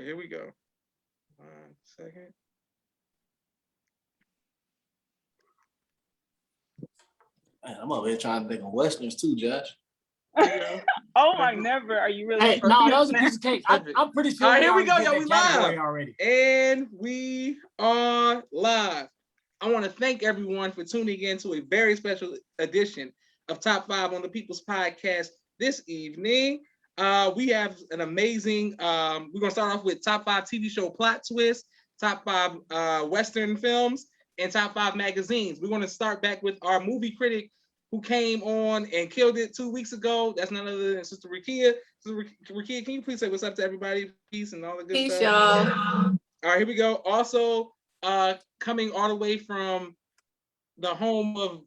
right, here we go. 1 second. Man, I'm over here trying to think of westerns too, Josh. Oh my, never. Are you really? Hey, no, that was a piece of cake. I'm pretty sure. All right, here we go, already y'all. did We that category live already. And we are live. I want to thank everyone for tuning in to a very special edition of Top 5 on the People's Podcast this evening. We have an amazing, we're going to start off with Top 5 TV show plot twists, Top 5 Western films, and Top 5 magazines. We're going to start back with our movie critic who came on and killed it 2 weeks ago. That's none other than Sister Rakia. Sister Rakia, can you please say what's up to everybody? Peace and all the good Peace, stuff. y'all. All right, here we go. Also, coming all the way from the home of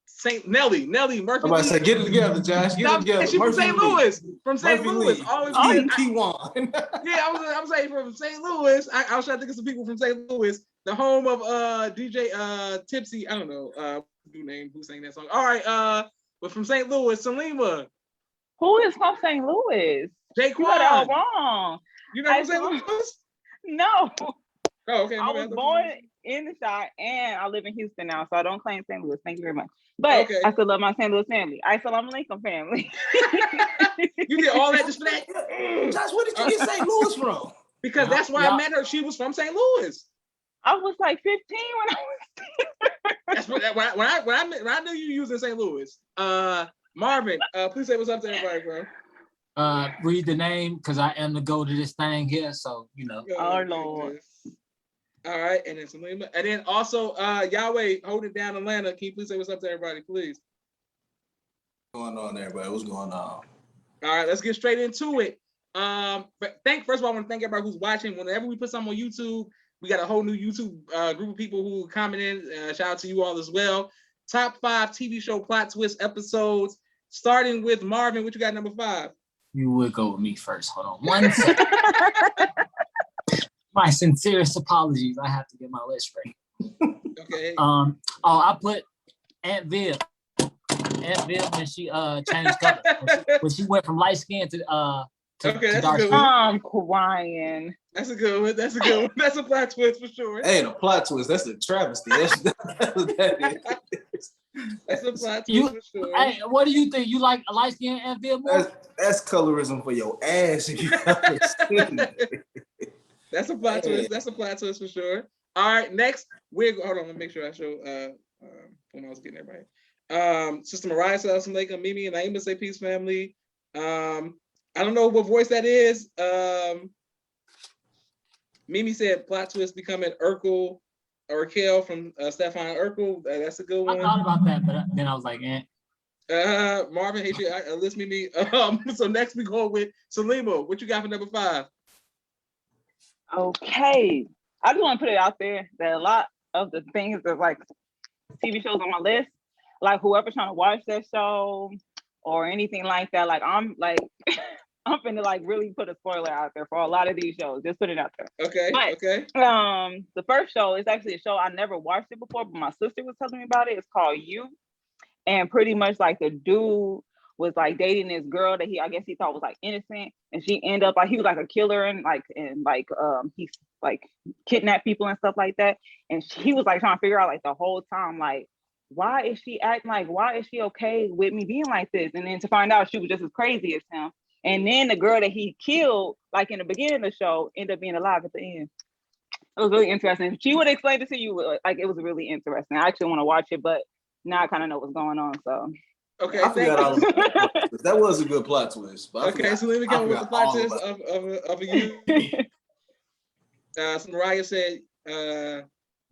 Saint Nelly Murphy. I'm about to say, get it together, Josh. Get it together. She's from St. Louis. From St. Murphy Louis. Lee. Always P1. yeah, I'm saying from St. Louis. I was trying to think of some people from St. Louis, the home of DJ Tipsy. I don't know who sang that song. All right, but from St. Louis, Salima. Who is from St. Louis? Jaquan. You got it all wrong. You know from St. Louis? No. Oh, okay. I was born in the Shire and I live in Houston now, so I don't claim St. Louis. Thank you very much. But okay. I still love my St. Louis family. Assalamu alaikum family. You did all that just for that? Josh, where did you get St. Louis from? Because that's why I met her. She was from St. Louis. I was like 15 when I was. That's when I knew you was in St. Louis. Marvin, please say what's up to everybody, bro. Read the name because I am the go to this thing here. So you know. Oh Lord. All right, and then Salima, and then also Yahweh, hold it down, Atlanta. Can you please say what's up to everybody, please? What's going on, everybody? What's going on? All right, let's get straight into it. But first of all, I want to thank everybody who's watching. Whenever we put something on YouTube, we got a whole new YouTube group of people who comment in. Shout out to you all as well. Top 5 TV show plot twist episodes, starting with Marvin. What you got, number 5? You would go with me first. Hold on 1 second. My sincerest apologies. I have to get my list straight. Okay. I put Aunt Viv. Aunt Viv when she changed color. When she went from light skin to dark skin. I'm crying. That's a good one. That's a good one. That's a plot twist for sure. Hey, the plot twist. That's a travesty. That's what that is. That's a plot twist for sure. Hey, what do you think? You like a light skin Aunt Viv more? That's colorism for your ass. If you ever seen it. That's a plot twist. That's a plot twist for sure. All right, next hold on. Let me make sure I show when I was getting it right. Sister Mariah says Assalamu Mimi and Naima say peace, family. I don't know what voice that is. Mimi said plot twist becoming Urkel or Raquel from Stefan Urkel. That's a good one. I thought about that, but then I was like, Marvin, hey, list Mimi. So next we go with Salima. What you got for number 5? Okay, I just want to put it out there that a lot of the things that like TV shows on my list, like whoever's trying to watch that show or anything like that, like I'm finna like really put a spoiler out there for a lot of these shows. Just put it out there. Okay. But, okay. The first show is actually a show I never watched it before, but my sister was telling me about it. It's called You, and pretty much like the dude was like dating this girl that I guess he thought was like innocent, and she ended up like he was like a killer and he's like kidnapped people and stuff like that. And he was like trying to figure out like the whole time like why is she acting like why is she okay with me being like this? And then to find out she was just as crazy as him. And then the girl that he killed like in the beginning of the show ended up being alive at the end. It was really interesting. She would explain it to you like it was really interesting. I actually want to watch it, but now I kind of know what's going on. So. Okay, I forgot all about that. That was a good plot twist. Okay, so let me go with the plot twist of You. So Mariah said,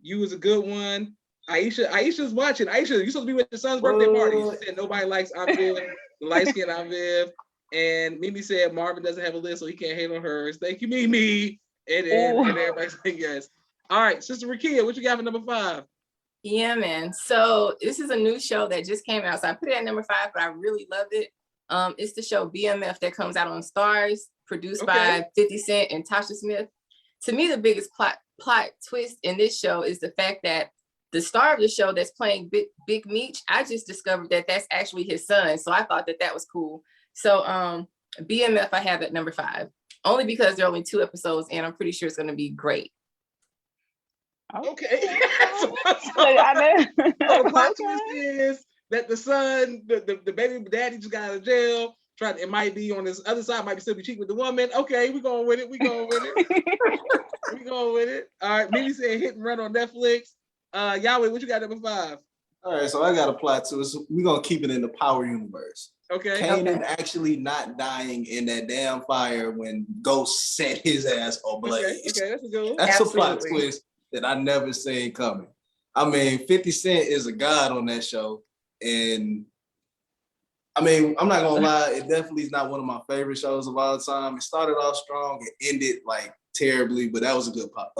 You was a good one. Aisha's watching. Aisha, you supposed to be with your son's birthday party. She said nobody likes Aunt Viv, the light skin Aunt Viv. And Mimi said Marvin doesn't have a list, so he can't hate on hers. Thank you, Mimi. And everybody said yes. All right, Sister Rakia, what you got for number 5? Yeah, man. So this is a new show that just came out. So I put it at number 5, but I really loved it. It's the show BMF that comes out on Starz, produced by 50 Cent and Tasha Smith. To me, the biggest plot twist in this show is the fact that the star of the show that's playing Big Meech, I just discovered that that's actually his son. So I thought that was cool. So BMF I have at number 5, only because there are only 2 episodes and I'm pretty sure it's going to be great. Okay. So I the plot twist is that the son, the baby daddy just got out of jail. It might be on this other side, might still be cheating with the woman. Okay, we going with it. We going with it. All right, Mimi said Hit and Run on Netflix. Yahweh, what you got number 5? All right, so I got a plot twist. We're gonna keep it in the Power universe. Okay. Kanan actually not dying in that damn fire when Ghost set his ass ablaze. Okay, that's a good one. That's a plot Absolutely. twist that I never seen coming. I mean, 50 Cent is a god on that show. And I mean, I'm not gonna lie, it definitely is not one of my favorite shows of all time. It started off strong, it ended like terribly, but that was a good plot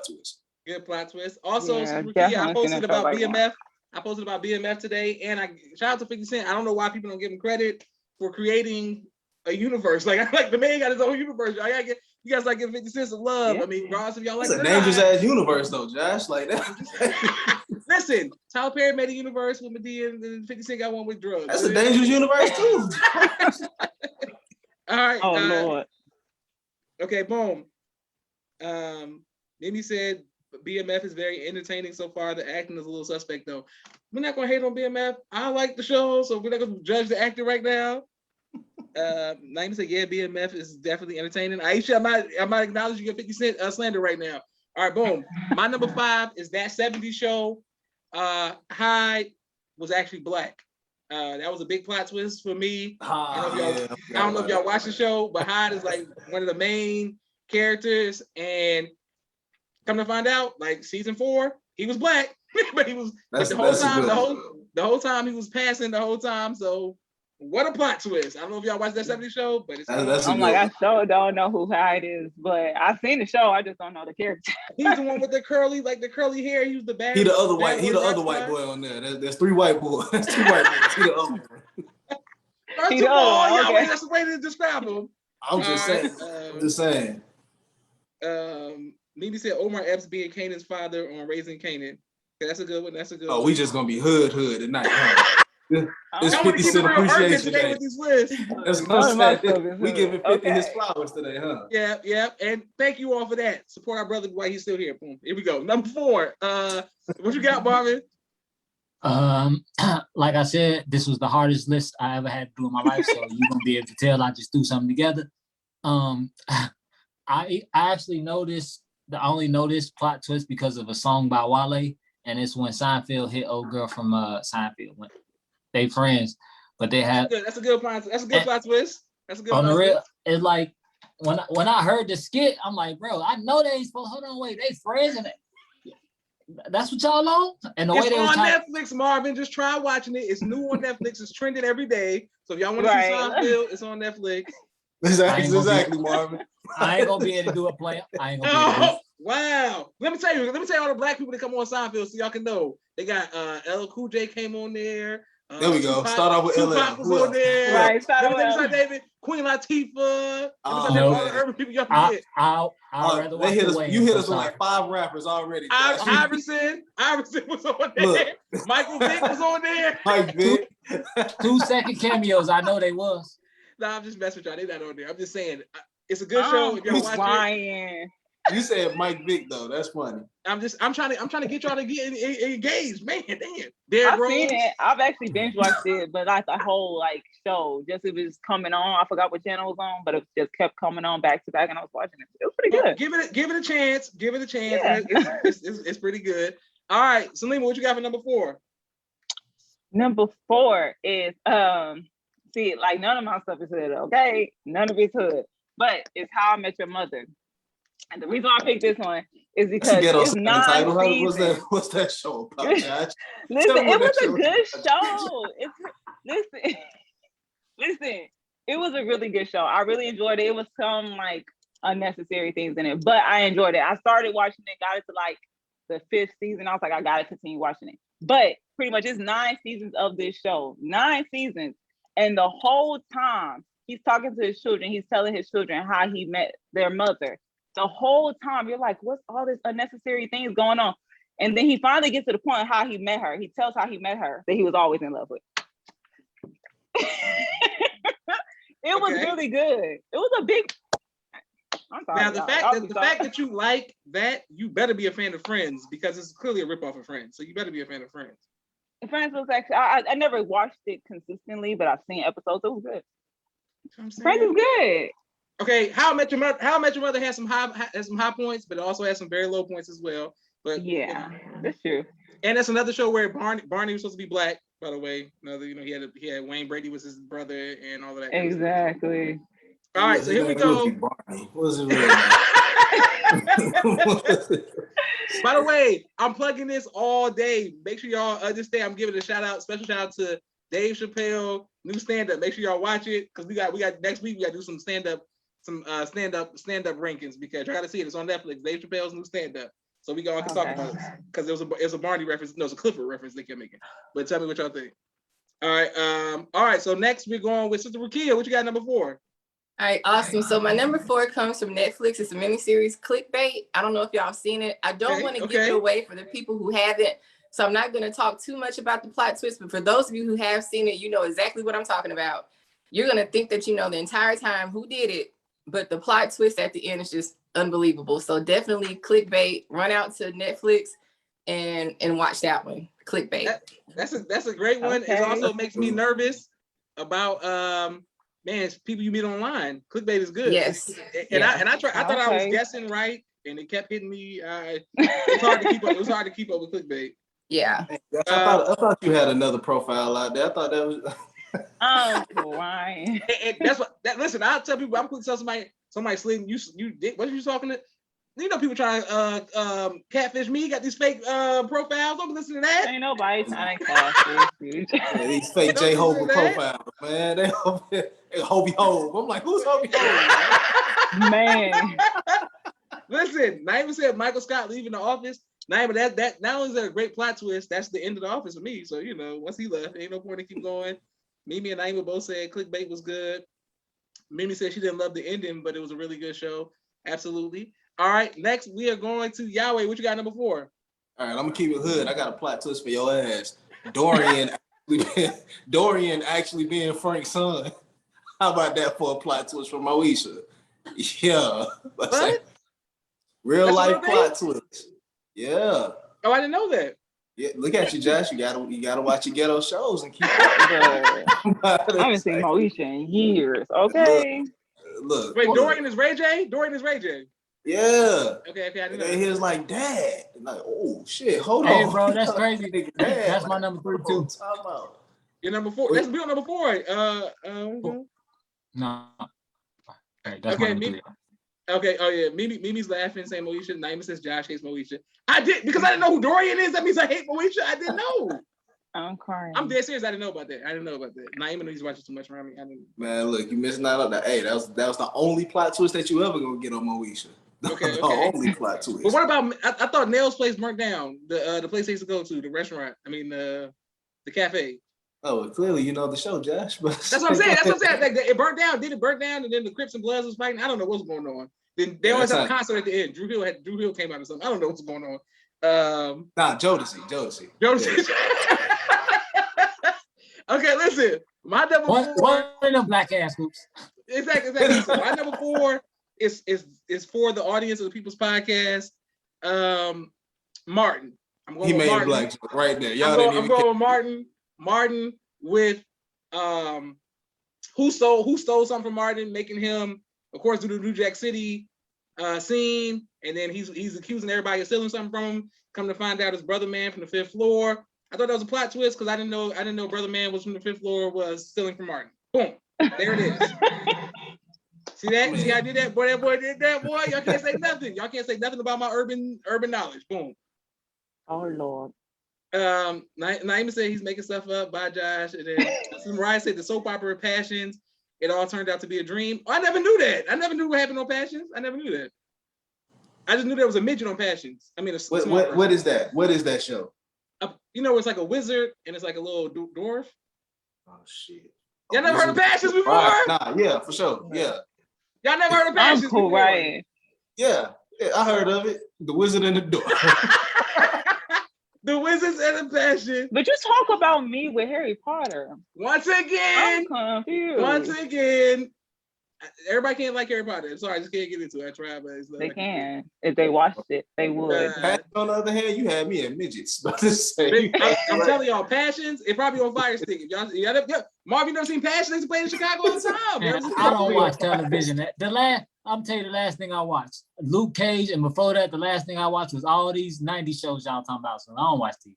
twist. Good plot twist. Also, Yeah, Super Key, I definitely posted seen a about show like BMF. I posted about BMF today, and I shout out to 50 Cent. I don't know why people don't give him credit for creating a universe. Like the man got his own universe. I gotta get you guys like give 50 Cent some love. Yeah. I mean, regardless if y'all like It's it a or dangerous not. ass universe though, Josh. Like that. Listen, Tyler Perry made a universe with Medea, and 50 Cent got one with drugs. That's a dangerous universe too. All right. Oh Lord. Okay, boom. Mimi said BMF is very entertaining so far. The acting is a little suspect though. We're not gonna hate on BMF. I like the show, so we're not gonna judge the acting right now. Naima said, yeah, BMF is definitely entertaining. Aisha, I might acknowledge you get 50 Cent slander right now. All right, boom. My number 5 is That 70s Show. Hyde was actually black. That was a big plot twist for me. I don't know if y'all watch the show, but Hyde is like one of the main characters. And come to find out, like season 4, he was black, but he was the whole time he was passing the whole time. So what a plot twist! I don't know if y'all watched That 70s Show, but it's I'm like, I sure don't know who Hyde is, but I've seen the show. I just don't know the character. he's the one with the curly hair. He was the bad. He the other white boy on there. There's 3 white boys. There's 2 white boys. He the other one. First He of the all, other one, y'all, okay. that's the way to describe him. I'm just saying. I'm just saying. Mimi said Omar Epps being Kanan's father on Raising Kanan. Okay, that's a good one. That's a good one. Oh, we just gonna be hood tonight. Huh? It's I wanna 50 keep Cent it real urban appreciation today day. with these lists. That's what I'm My saying. stuff is We hood. giving 50 his Okay. flowers today, huh? Yeah. And thank you all for that. Support our brother while he's still here. Boom. Here we go. Number 4. What you got, Marvin? Like I said, this was the hardest list I ever had to do in my life, so you're gonna be able to tell I just threw something together. I actually noticed I only know this plot twist because of a song by Wale, and it's when Seinfeld hit old girl from Seinfeld. When they friends, but they had That's a good plot. That's a good plot twist. That's a good on plot the real. twist. It's like when I heard the skit, I'm like, bro, I know they ain't supposed. Hold on, wait, they friends and that's what y'all on. And the way It's they was on talking, Netflix, Marvin. Just try watching it. It's new on Netflix. It's trending every day. So if y'all want to Right. see Seinfeld, it's on Netflix. Exactly, Marvin. I ain't gonna be able to do a play. I ain't gonna be able to do Oh, wow. Let me tell you all the black people that come on Seinfeld so y'all can know. They got LL Cool J came on there. There we go. Start off with Tupac LL. was on there. Right, start Let me with say David, Queen Latifah. Oh, Let me say all the man. urban people y'all I, forget. I'd rather watch They hit the us. Wayans, You hit I'm us with sorry. like 5 rappers already. Josh. Iverson was on there. Michael Vick was on there. Mike Vick. 2-second cameos. I know they was. Nah, I'm just messing with y'all. They not on there. I'm just saying it's a good show. If y'all who's watch it, Lying. You said Mike Vick though. That's funny. I'm trying to get y'all to get engaged, man. Damn. Derrick I've Rose. seen it. I've actually binge watched it, but like the whole like show, just it was coming on. I forgot what channel it was on, but it just kept coming on back to back, and I was watching it. It was pretty good. Give it a chance. Give it a chance. Yeah. It's pretty good. All right, Salima, what you got for number 4? Number 4 is see, like none of my stuff is hood, okay? None of it's hood, but it's How I Met Your Mother. And the reason why I picked this one is because it's 9 seasons. What's that show about, Josh? Listen, Tell me it was that a show. good show. Listen, it was a really good show. I really enjoyed it. It was some like unnecessary things in it, but I enjoyed it. I started watching it, got it to like the 5th season. I was like, I gotta continue watching it. But pretty much it's 9 seasons of this show, 9 seasons. And the whole time he's talking to his children, he's telling his children how he met their mother. The whole time you're like, what's all this unnecessary things going on? And then he finally gets to the point of how he met her. He tells how he met her that he was always in love with. It was Okay. really good. It was a big. I'm sorry, Now the y'all. fact I'll that be the sorry. fact that you like that, you better be a fan of Friends because it's clearly a ripoff of Friends. So you better be a fan of Friends. Friends was actually. I never watched it consistently, but I've seen episodes. It was good. You know what I'm Friends saying? is good. Okay, How I Met Your Mother has some high points, but it also has some very low points as well. But Yeah, that's true. and that's another show where Barney was supposed to be black, by the way. Another, he had Wayne Brady was his brother and all of that. kind of stuff. Exactly. All right, so here we His name go. really Barney. What was his real name? By the way, I'm plugging this all day. Make sure y'all understand. I'm giving a special shout out to Dave Chappelle, new stand-up. Make sure y'all watch it because we got next week. We got to do some stand-up rankings because I got to see it. It's on Netflix. Dave Chappelle's new stand-up. So we can talk about it because it's a Barney reference. No, it's a Clifford reference they kept making. But tell me what y'all think. All right. So next we're going with Sister Rukia. What you got number 4? All right, awesome. So my number 4 comes from Netflix. It's a miniseries, Clickbait. I don't know if y'all have seen it. I don't want to give it away for the people who haven't. So I'm not going to talk too much about the plot twist, but for those of you who have seen it, you know exactly what I'm talking about. You're going to think that you know the entire time who did it, but the plot twist at the end is just unbelievable. So definitely Clickbait. Run out to Netflix and watch that one. Clickbait. That's a great one. Okay. It also makes me nervous about people you meet online. Clickbait is good. Yes. And I thought I was Okay. guessing right, and it kept hitting me. It's hard to keep up. It was hard to keep up with Clickbait. Yeah. I thought you had another profile out there. I thought that was. I'm crying. And that's what. Listen, I'll tell people. I'm quick to tell somebody slid you did. What you talking to? You know, people trying to catfish me. Got these fake profiles. Don't listen to that. Ain't nobody trying to catfish you. Yeah, these fake Don't J listen Hope to that. profiles, man. They Hobie Hope. I'm like, who's Hobie Hope? Man. Listen, Naima said Michael Scott leaving the office. Naima, that not only is that a great plot twist, that's the end of the office for me. So once he left, ain't no point to keep going. Mimi and Naima both said Clickbait was good. Mimi said she didn't love the ending, but it was a really good show. Absolutely. All right, next we are going to Yahweh. What you got number 4? All right, I'm gonna keep it hood. I got a plot twist for your ass. Dorian actually being Frank's son. How about that for a plot twist for Moesha? Yeah. What? Real That's a life real plot twist. Yeah. Oh, I didn't know that. Yeah. Look at you, Josh. You gotta watch your ghetto shows and keep Bruh. up. I haven't seen Moesha in years. Okay. Look. Wait, look. Dorian is Ray J? Dorian is Ray J. Yeah. Okay, I didn't And know. then he was like, Dad. Like, oh shit, hold Hey, on. bro, that's crazy. Nigga, Dad. That's my number 3 too. Talk about. You're number 4. Let's be on number 4. No. Okay, that's Okay, my number me- 3. Okay, oh yeah, Mimi's laughing, saying Moesha. Naima says Josh hates Moesha. I did because I didn't know who Dorian is. That means I hate Moesha. I didn't know. I'm crying. I'm dead serious. I didn't know about that. Naima knows he's watching too much around me. I didn't. Man, look, you missing out on that. Hey, that was the only plot twist that you ever gonna get on Moesha. Okay, The okay. only plot twist. But what about? I thought Nell's place burnt down. The place they used to go to, the restaurant. I mean the cafe. Oh, well, clearly you know the show, Josh. But That's what I'm saying. Like, it burnt down. Did it burn down? And then the Crips and Bloods was fighting. I don't know what's going on. Then they always have a concert at the end. Drew Hill came out or something. I don't know what's going on. Nah, Jodeci. Jodeci. Okay, listen. My number 4. One of them black ass groups. Exactly. So my number 4 is for the audience of the People's Podcast. Martin. I'm going He with made Martin. a black joke right there. Y'all I'm didn't going even with Martin. Martin with who stole something from Martin, making him, of course, do the New Jack City scene, and then he's accusing everybody of stealing something from him. Come to find out, his brother man from the 5th floor. I thought that was a plot twist because I didn't know brother man was from the 5th floor was stealing from Martin. Boom, there it is. See that? See how I did that? Boy, that boy did that. Boy, y'all can't say nothing. Y'all can't say nothing about my urban knowledge. Boom. Oh Lord. Naima said he's making stuff up by Josh, and then Mariah said the soap opera Passions. It all turned out to be a dream. I never knew that. I never knew what happened on Passions. I never knew that. I just knew there was a midget on Passions. I mean, what is that? What is that show? It's like a wizard and it's like a little dwarf. Oh shit. Y'all never heard of Passions before? Nah, yeah, for sure. Yeah. Y'all never heard of I'm Passions before? crying. Yeah, I heard of it. The Wizard and the Door. The Wizards and the Passion. But you talk about me with Harry Potter. Once I'm again, confused. Everybody can't like Harry Potter. I'm sorry, I just can't get into it. I tried, but it's not They like can. If they watched it, they would. Pat, on the other hand, you had me at midgets. About to say, I'm telling y'all, Passions, it probably on Fire Stick. If y'all, Marv, you never seen Passions? They used to play in Chicago all the time. Man, I don't watch television. I'm telling you the last thing I watched, Luke Cage, and before that, the last thing I watched was all these 90s shows y'all talking about. So I don't watch TV.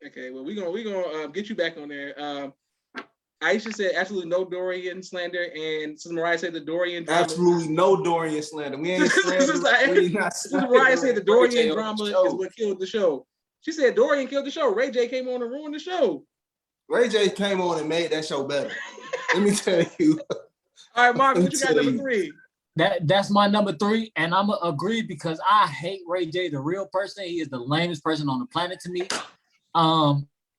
Okay, well, we're gonna get you back on there. Aisha said absolutely no Dorian slander, and Sister Mariah said the Dorian drama. absolutely no Dorian slander. We ain't Sister Mariah said the Dorian drama is what killed the show. She said Dorian killed the show. Ray J came on and ruined the show. Ray J came on and made that show better. Let me tell you. All right, Mark, what you got number 3? That's my number 3, and I'm gonna agree because I hate Ray J, the real person. He is the lamest person on the planet to me.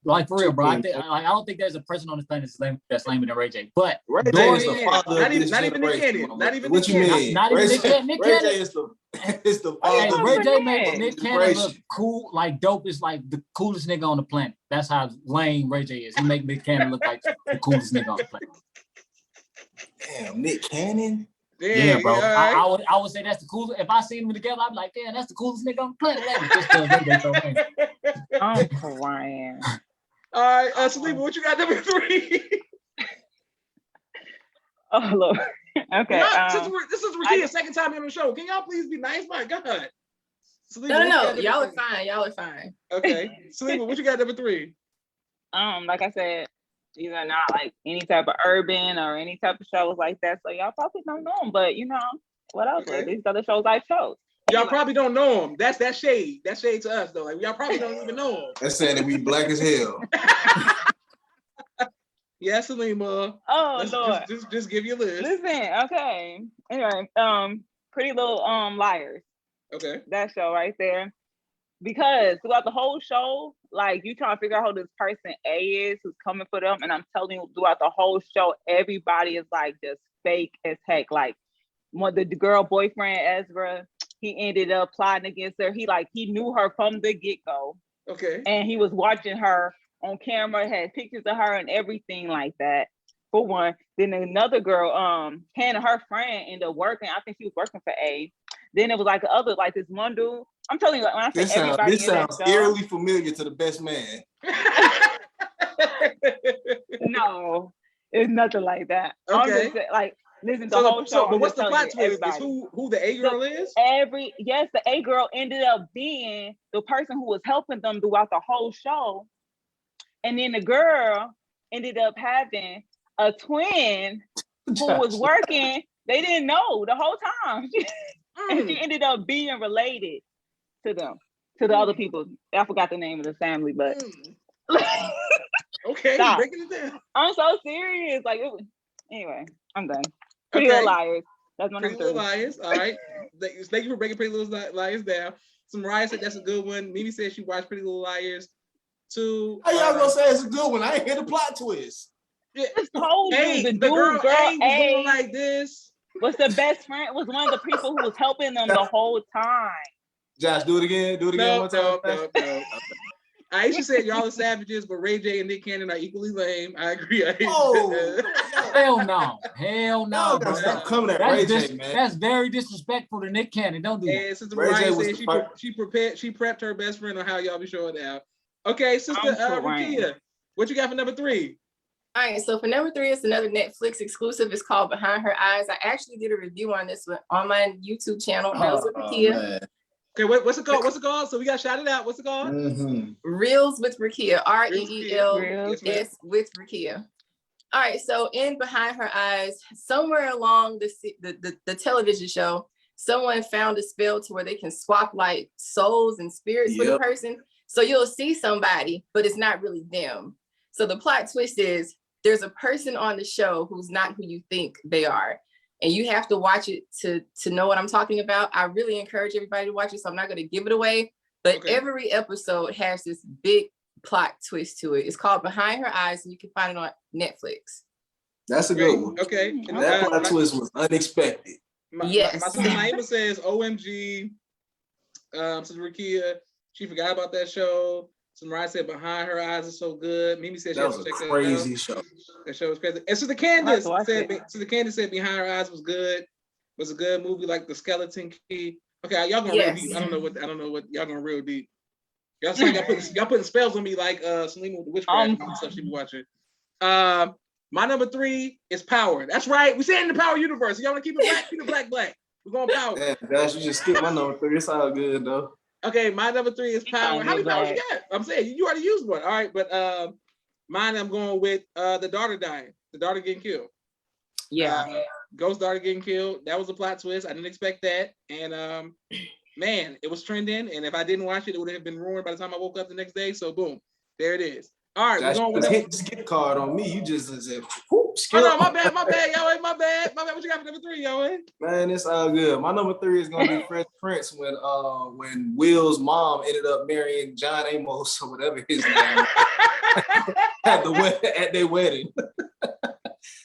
Like for real, bro. I don't think there's a person on this planet that's lamer than Ray J. But Ray J is the Dorian, father not of this even Nick generation. Cannon. Not even What Nick you Cannon. mean? Not even Ray Nick J- Cannon. Nick Ray Cannon. J is the Hey, father. Ray J Nick makes Nick Cannon Generation. look cool, like dope is like the coolest nigga on the planet. That's how lame Ray J is. He make Nick Cannon look like the coolest nigga on the planet. Damn, Nick Cannon. Yeah, bro. all right. I would say that's the coolest. If I seen them together, I'd be like, damn, that's the coolest nigga on the planet. Just 'cause Ray J so lame. I'm crying. All right, Saliba, what you got number 3? Oh Lord. Okay. This is Rakia's second time on the show. Can y'all please be nice? My God. Saliba, No, what you got y'all are number 3? fine. Y'all are fine. Okay. Saliba, what you got number 3? Like I said, these are not like any type of urban or any type of shows like that. So y'all probably don't know them, but you know, whatever. Okay. These are the shows I chose. Y'all probably don't know him. That's shade. That's shade to us though. Like y'all probably don't even know him. That's saying that we black as hell. Yes, Salima. Oh Lord. Just give your list. Listen, okay. Anyway, Pretty Little Liars. Okay. That show right there. Because throughout the whole show, like you trying to figure out who this person A is who's coming for them. And I'm telling you, throughout the whole show, everybody is like just fake as heck. Like the girl boyfriend, Ezra, he ended up plotting against her. He knew her from the get-go. Okay. And he was watching her on camera, had pictures of her and everything like that. For one. Then another girl, Hannah, her friend, ended up working. I think she was working for A. Then it was like this one dude. I'm telling you, like, when I say everybody This sounds eerily familiar to the best man. No, it's nothing like that. Okay. I'm just saying, like, listen, the whole show. But I'm what's just the telling plot you, twist? Is who the A girl is? The A girl ended up being the person who was helping them throughout the whole show. And then the girl ended up having a twin who was working. They didn't know the whole time. And she ended up being related to them, to the other people. I forgot the name of the family, but okay, stop. breaking it down. I'm so serious. Like, anyway, I'm done. Pretty Little Liars. That's my Pretty number 3. Little Liars. All right. Thank you for breaking Pretty Little Liars down. So Mariah said that's a good one. Mimi said she watched Pretty Little Liars too. How y'all gonna say it's a good one? I ain't hear the plot twist. Yeah. I told Hey, you, the girl A was going like this. Was the best friend, was one of the people who was helping them the whole time. Josh, do it again. Do it again one time. No. Aisha said y'all are savages, but Ray J and Nick Cannon are equally lame. I agree. Oh, Hell no. Hell no. y'all Bro. gotta stop coming at That's, Ray J, man. that's very disrespectful to Nick Cannon. Don't do that. And Sister Ray J Mariah was said she prepped her best friend on how y'all be showing out. Okay, Sister Rakia, what you got for number 3? All right, so for number 3, it's another Netflix exclusive. It's called Behind Her Eyes. I actually did a review on this one on my YouTube channel, Reels with Rakia. Okay, what's it called? What's it called? So we got to shout it out. What's it called? Reels with Rakia, REELS with Rakia. All right, so in Behind Her Eyes, somewhere along the television show, someone found a spell to where they can swap like souls and spirits with a person. So you'll see somebody, but it's not really them. So the plot twist is there's a person on the show who's not who you think they are. And you have to watch it to know what I'm talking about. I really encourage everybody to watch it, so I'm not going to give it away. But every episode has this big plot twist to it. It's called Behind Her Eyes, and you can find it on Netflix. That's a good one. Okay. And that plot twist was unexpected. Yes. My sister Naima says, OMG, Sister Rakia, she forgot about that show. Mariah said Behind Her Eyes is so good. Mimi said she That has was to a check that out. crazy show. That show was crazy. And Sister I have Candace to watch said, it. Sister Candace said Behind Her Eyes was good. Was a good movie, like The Skeleton Key. Okay, y'all going Yes. real deep. I don't know what y'all going real deep. Y'all saying y'all putting spells on me like Selena with the witchcraft and stuff she be watching. My number 3 is Power. That's right. We say in the Power universe. Y'all want to keep it black, black. We're going Power. Yeah, gosh, you just skipped my number 3. It's all good though. Okay, my number 3 is Power. How many powers you Black. got? I'm saying you already used one. All right, but mine I'm going with the daughter dying, the daughter getting killed. Yeah. Ghost daughter getting killed. That was a plot twist. I didn't expect that. And man, it was trending. And if I didn't watch it, it would have been ruined by the time I woke up the next day. So boom, there it is. All right, Josh, we're going with just number. hit the skip card on me. You just said, whoop, skip. Oh no, my bad, y'all. My bad. What you got for number 3, y'all? Man, it's all good. My number 3 is gonna be Fresh Prince when Will's mom ended up marrying John Amos or whatever his name was, at their wedding.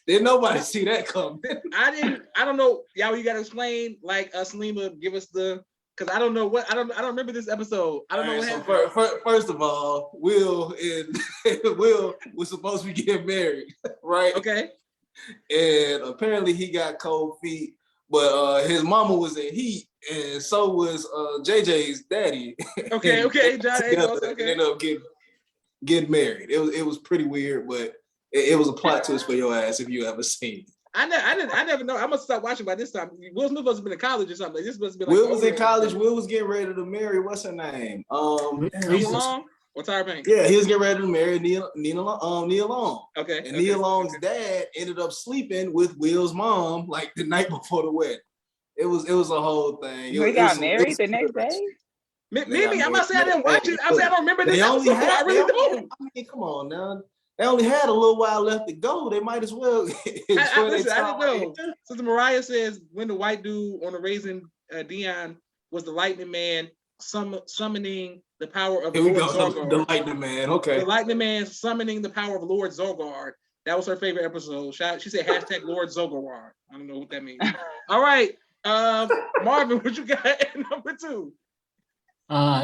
Didn't nobody see that coming. I don't know. Y'all, you gotta explain, like Selima, give us the, because I don't know what I don't remember this episode. I don't know what happened. First of all, Will was supposed to be getting married, right? Okay. And apparently he got cold feet, but his mama was in heat, and so was JJ's daddy. Okay, John Amos. Okay. Ended up getting married. It was pretty weird, but it was a plot twist for your ass if you ever seen it. I never know. I must stop watching by this time. Will Smith must have been in college or something. This must have been like Will was in college. Will was getting ready to marry. What's her name? Nia Long or Tyra Banks? Yeah, he was getting ready to marry Nia Long. Okay. And Nia Long's dad ended up sleeping with Will's mom like the night before the wedding. It was a whole thing. We got married the next day. Maybe I'm not saying I didn't watch it. I'm saying I don't remember this episode. I really don't. I mean, come on now. They only had a little while left to go. They might as well. I didn't know. Sister Mariah says when the white dude on the Raising Dion was the lightning man summoning the power of Lord Zorgard. The lightning man. Okay. The lightning man summoning the power of Lord Zorgard. That was her favorite episode. She said hashtag Lord Zorgard. I don't know what that means. All right. Marvin, what you got at number 2?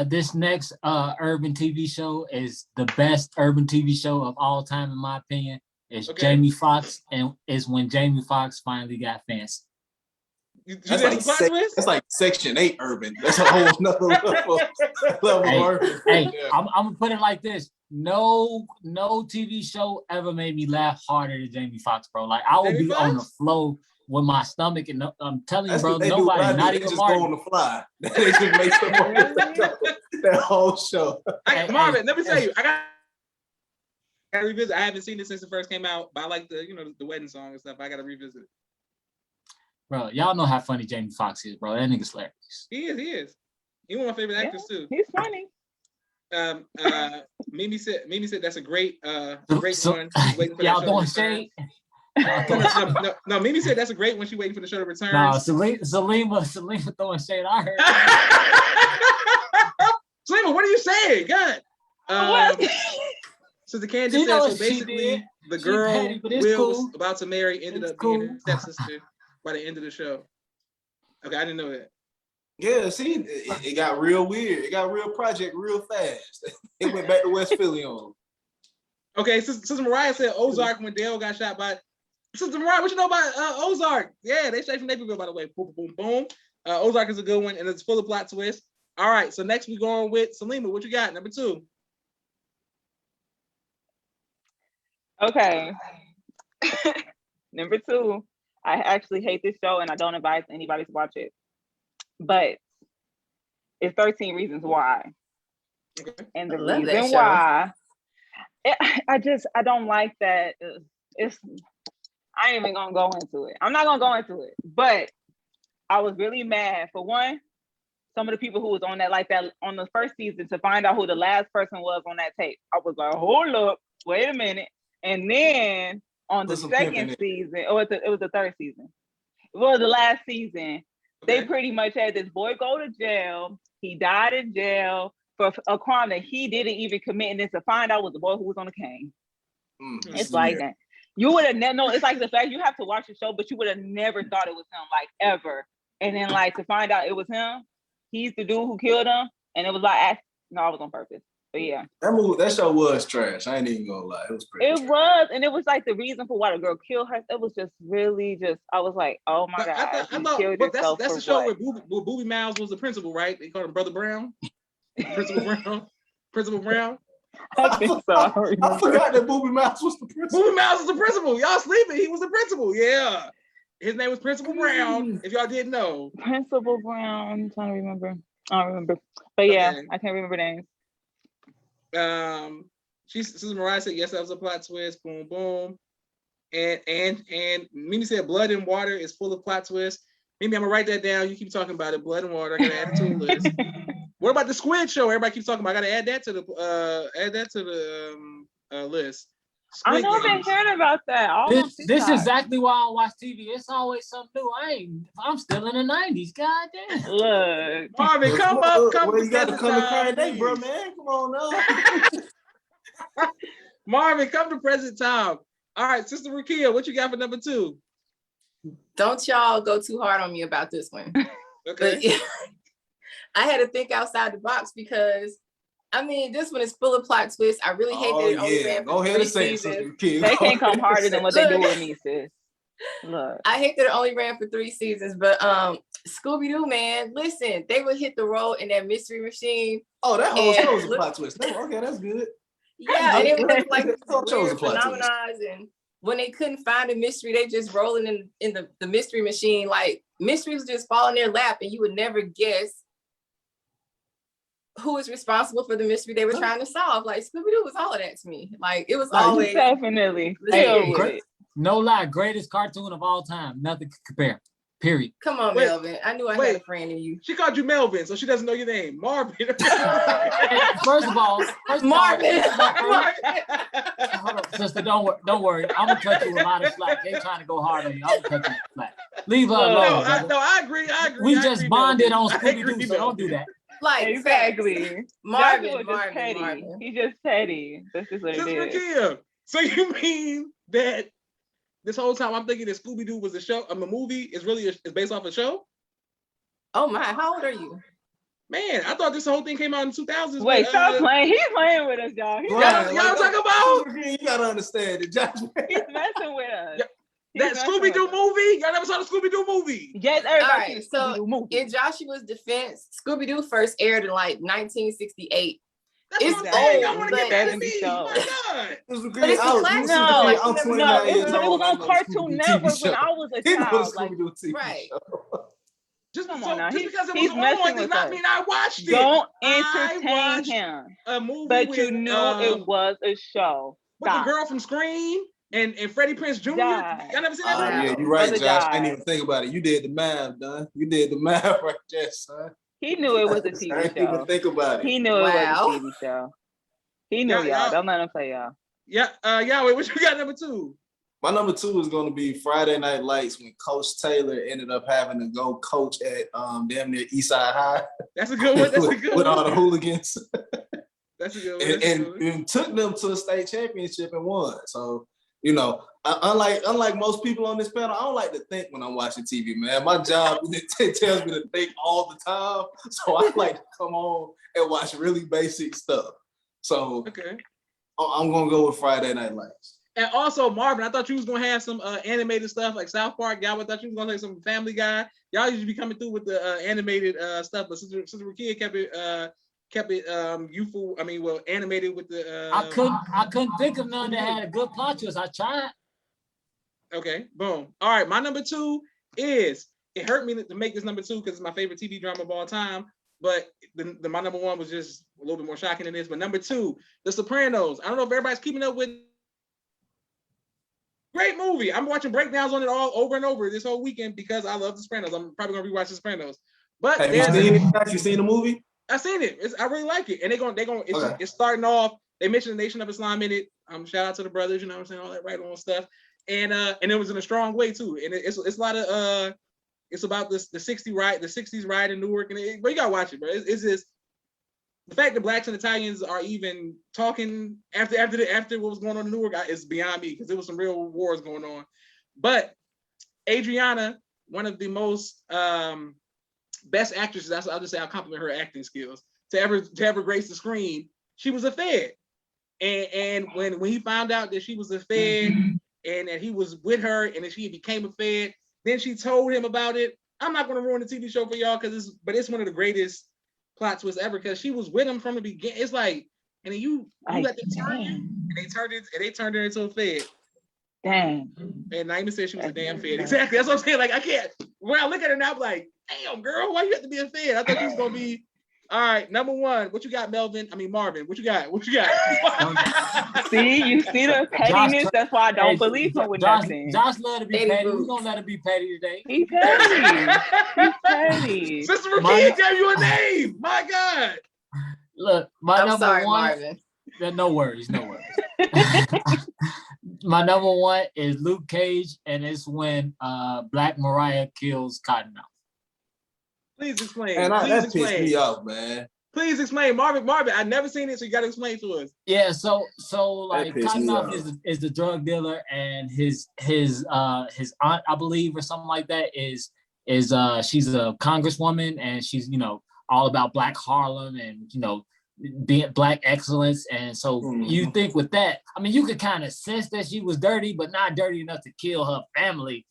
This next urban TV show is the best urban TV show of all time, in my opinion. It's Jamie Foxx, and it's when Jamie Foxx finally got fancy. That's like Section 8 urban. That's a whole nother level urban. Hey, yeah. I'm gonna put it like this. No TV show ever made me laugh harder than Jamie Foxx, bro. Like I would be on the floor with my stomach, and I'm telling you, bro, nobody, not even just Martin. go on the fly. They just make that whole show. Marvin, let me tell you, I gotta revisit. I haven't seen it since it first came out, but I like the wedding song and stuff. I gotta revisit it. Bro, y'all know how funny Jamie Foxx is, bro. That nigga's hilarious. He is. He's one of my favorite actors too. He's funny. Mimi said that's a great one. Y'all throwing shade. No, Mimi said that's a great one. She's waiting for the show to return. No, Selima throwing shade. I heard. Selima, what are you saying? God. So the Candace said, so basically the girl Will was about to marry ended up being her stepsister by the end of the show. Okay, I didn't know that. Yeah, see, it got real weird. It got real project real fast. It went back to West Philly on. Okay, Sister Mariah said Ozark when Dale got shot by. Sister Mariah, what you know about Ozark? Yeah, they straight from Naperville, by the way. Boom, boom, boom. Ozark is a good one, and it's full of plot twists. All right, so next we're going with Selima. What you got? Number 2. Okay. Number 2. I actually hate this show, and I don't advise anybody to watch it. But it's 13 Reasons Why. Okay. And the reason why, I don't like that. I ain't even gonna go into it. I'm not gonna go into it. But I was really mad for one. Some of the people who was on that on the first season to find out who the last person was on that tape. I was like, hold up, wait a minute. And then on the second season, it was the third season. Well, the last season, they pretty much had this boy go to jail. He died in jail for a crime that he didn't even commit, and then to find out was the boy who was on the cane. It's like that. You would have never. It's like the fact you have to watch the show, but you would have never thought it was him, like ever. And then to find out it was him. He's the dude who killed him, and it was like, no, I was on purpose. But yeah, That show was trash. I ain't even gonna lie. It was pretty it trash. was, and it was like the reason for why the girl killed her. It was just really just. I was like, oh my But I god, thought, you killed but yourself that's for the show what? where Booby Miles was the principal, right? They called him Brother Brown, Principal Brown, Principal Brown. I think so. I don't I remember. forgot that Booby Mouse was the principal. Booby Miles was the principal. Y'all sleeping? He was the principal. Yeah, his name was Principal Brown. If y'all didn't know. Principal Brown. I'm trying to remember. I don't remember. But yeah, Okay. I can't remember names. Susan Mariah said yes, that was a plot twist. Boom, boom. And Mimi said blood and water is full of plot twists. Mimi, I'm gonna write that down. You keep talking about it. Blood and water. I gotta add it to the list. What about the Squid Show? Everybody keeps talking about. I gotta add that to the list. I Squid know I've been Games. hearing about that. All on This is TikTok. exactly why I watch TV. It's always something new. I'm still in the 90s. God damn. Look. Marvin, come up, come Well, you gotta present come to time, current day, bro, please. man. Come on now. Marvin, come to present time. All right, Sister Rakia, what you got for number 2? Don't y'all go too hard on me about this one. Okay. But I had to think outside the box because I mean this one is full of plot twists. I really hate that it only ran Go for ahead 3 and say it, seasons. Sister Kid. They can't come harder than what they do Look. with me, sis. Look. I hate that it only ran for 3 seasons, but Scooby-Doo, man, listen, they would hit the road in that mystery machine. Oh, that whole And show was a look- plot twist. Okay, that's good. Yeah, and it was like That whole show was a weird plot twist. phenomena, and when they couldn't find a mystery, they just rolling in the mystery machine. Like mysteries just fall in their lap, and you would never guess who is responsible for the mystery they were trying to solve. Like Scooby-Doo was all of that to me. Like it was always Definitely. Hey, Deal with great. it. No lie, greatest cartoon of all time. Nothing can compare. Period. come on, Wait, Melvin. I knew I had wait. a friend in you. She called you Melvin, so she doesn't know your name. Marvin. And first of all, Marvin. hold on, sister, don't worry. I'm gonna cut you a lot of slack. They trying to go hard on you. I'm gonna cut you slack. Leave her No, alone. No, brother. I agree. We I just agree, bonded Melvin. on I Scooby agree, Doo, so don't do Melvin. that. Like Exactly. Marvin, Joshua just Marvin, petty. Marvin. He's just petty. That's just what it Sister is. Rakia, so you mean that this whole time I'm thinking that Scooby Doo was a show, a movie is really is based off a show? Oh my, how old are you? Man, I thought this whole thing came out in 2000s. Wait, but, stop playing. He's playing with us, y'all. He's, Right, y'all like, talking about Sister Kid, you gotta understand it. Josh, he's messing with us. Yeah, He's that messing Scooby Doo with us. movie? Y'all never saw the Scooby Doo movie? Yes, everybody All right, seen the so Scooby-Doo movie. In Joshua's defense, Scooby-Doo first aired in like 1968. That's It's what I'm saying. Y'all old, want to get but- mad at me? 70 show. My God. Sister But it's a Kid, classic. No, Like, I'm you never 29 No, years it was old. I on know the Cartoon Scooby-Doo Network TV when show. I was a He know the child. Like, Scooby-Doo TV Right. show. Just, Come so, on now. just He's- because it he's was messing on does with not us. mean I watched it. don't I entertain watched him. A movie But with, you knew it was a show. with the Stop. girl from Scream and Freddie Prinze Jr. Die. Y'all never seen that Wow. movie? Yeah, you're right, Brother Josh. I didn't died. even think about it. You did the math, done. You did the math right there, son. He knew it was a I TV didn't even show. think about it. He knew it Wow. was a TV show. He knew Yeah, y'all. Don't let him play y'all. Yeah, Yahweh, what you got number 2? My number 2 is going to be Friday Night Lights when Coach Taylor ended up having to go coach at damn near Eastside High That's a good one. That's a good with all one. the hooligans That's a good one. and, That's a and, good one. and took them to a state championship and won. So, you know, unlike most people on this panel, I don't like to think when I'm watching TV, man. My job it tells me to think all the time. So I like to come on and watch really basic stuff. So Okay. I'm going to go with Friday Night Lights. And also, Marvin, I thought you was gonna have some animated stuff like South Park. Y'all thought you was gonna have some Family Guy. Y'all usually be coming through with the animated stuff, but Sister Rakia kept it youthful. I mean, well, animated with the. I couldn't think of none that had a good plot twist. I tried. Okay, boom. All right, my number 2 is. It hurt me to make this number 2 because it's my favorite TV drama of all time. But my number 1 was just a little bit more shocking than this. But number 2, The Sopranos. I don't know if everybody's keeping up with. Great movie. I'm watching breakdowns on it all over and over this whole weekend because I love The Sopranos. I'm probably gonna rewatch The Sopranos. But Have you seen it? Have you seen the movie? I seen it. I really like it, and they're gonna. Okay. It's starting off. They mentioned the Nation of Islam in it. Shout out to the brothers. You know what I'm saying, all that right on stuff, and it was in a strong way too. And it's a lot of it's about the 60s riot in Newark, and but you gotta watch it, bro. It's just the fact that blacks and Italians are even talking after what was going on in Newark is beyond me because there was some real wars going on. But Adriana, one of the most best actresses, I'll just say I'll compliment her acting skills to ever grace the screen. she was a Fed. And when he found out that she was a Fed and that he was with her and that she became a Fed, then she told him about it. I'm not going to ruin the TV show for y'all but it's one of the greatest plot twists ever because she was with him from the beginning. It's like, and then you let them turn you, and they turned her into a Fed. Dang. And Naima said she was a damn Fed. Exactly. That's what I'm saying. Like, I can't. When I look at her now, I'm like, damn, girl, why you have to be a Fed? I thought she was gonna be. All right, number one. What you got, Marvin? What you got? See, you see the pettiness. That's why I don't believe him with nothing. Josh love to be Petty petty. boots. We're gonna let him be petty today. He's petty. He's petty. Sister Rakia gave you a name. My God. Look, my I'm number sorry, one. Marvin. No worries. My number one is Luke Cage, and it's when Black Mariah kills Cottonmouth. Please explain. And Please that explain. pissed me off, man. Please explain, Marvin. I've never seen it, so you got to explain to us. Yeah, so like pissed me Cottonmouth off. is the drug dealer, and his aunt, I believe, or something like that, is she's a congresswoman, and she's all about Black Harlem and being Black excellence. And so you think with that, I mean, you could kind of sense that she was dirty, but not dirty enough to kill her family.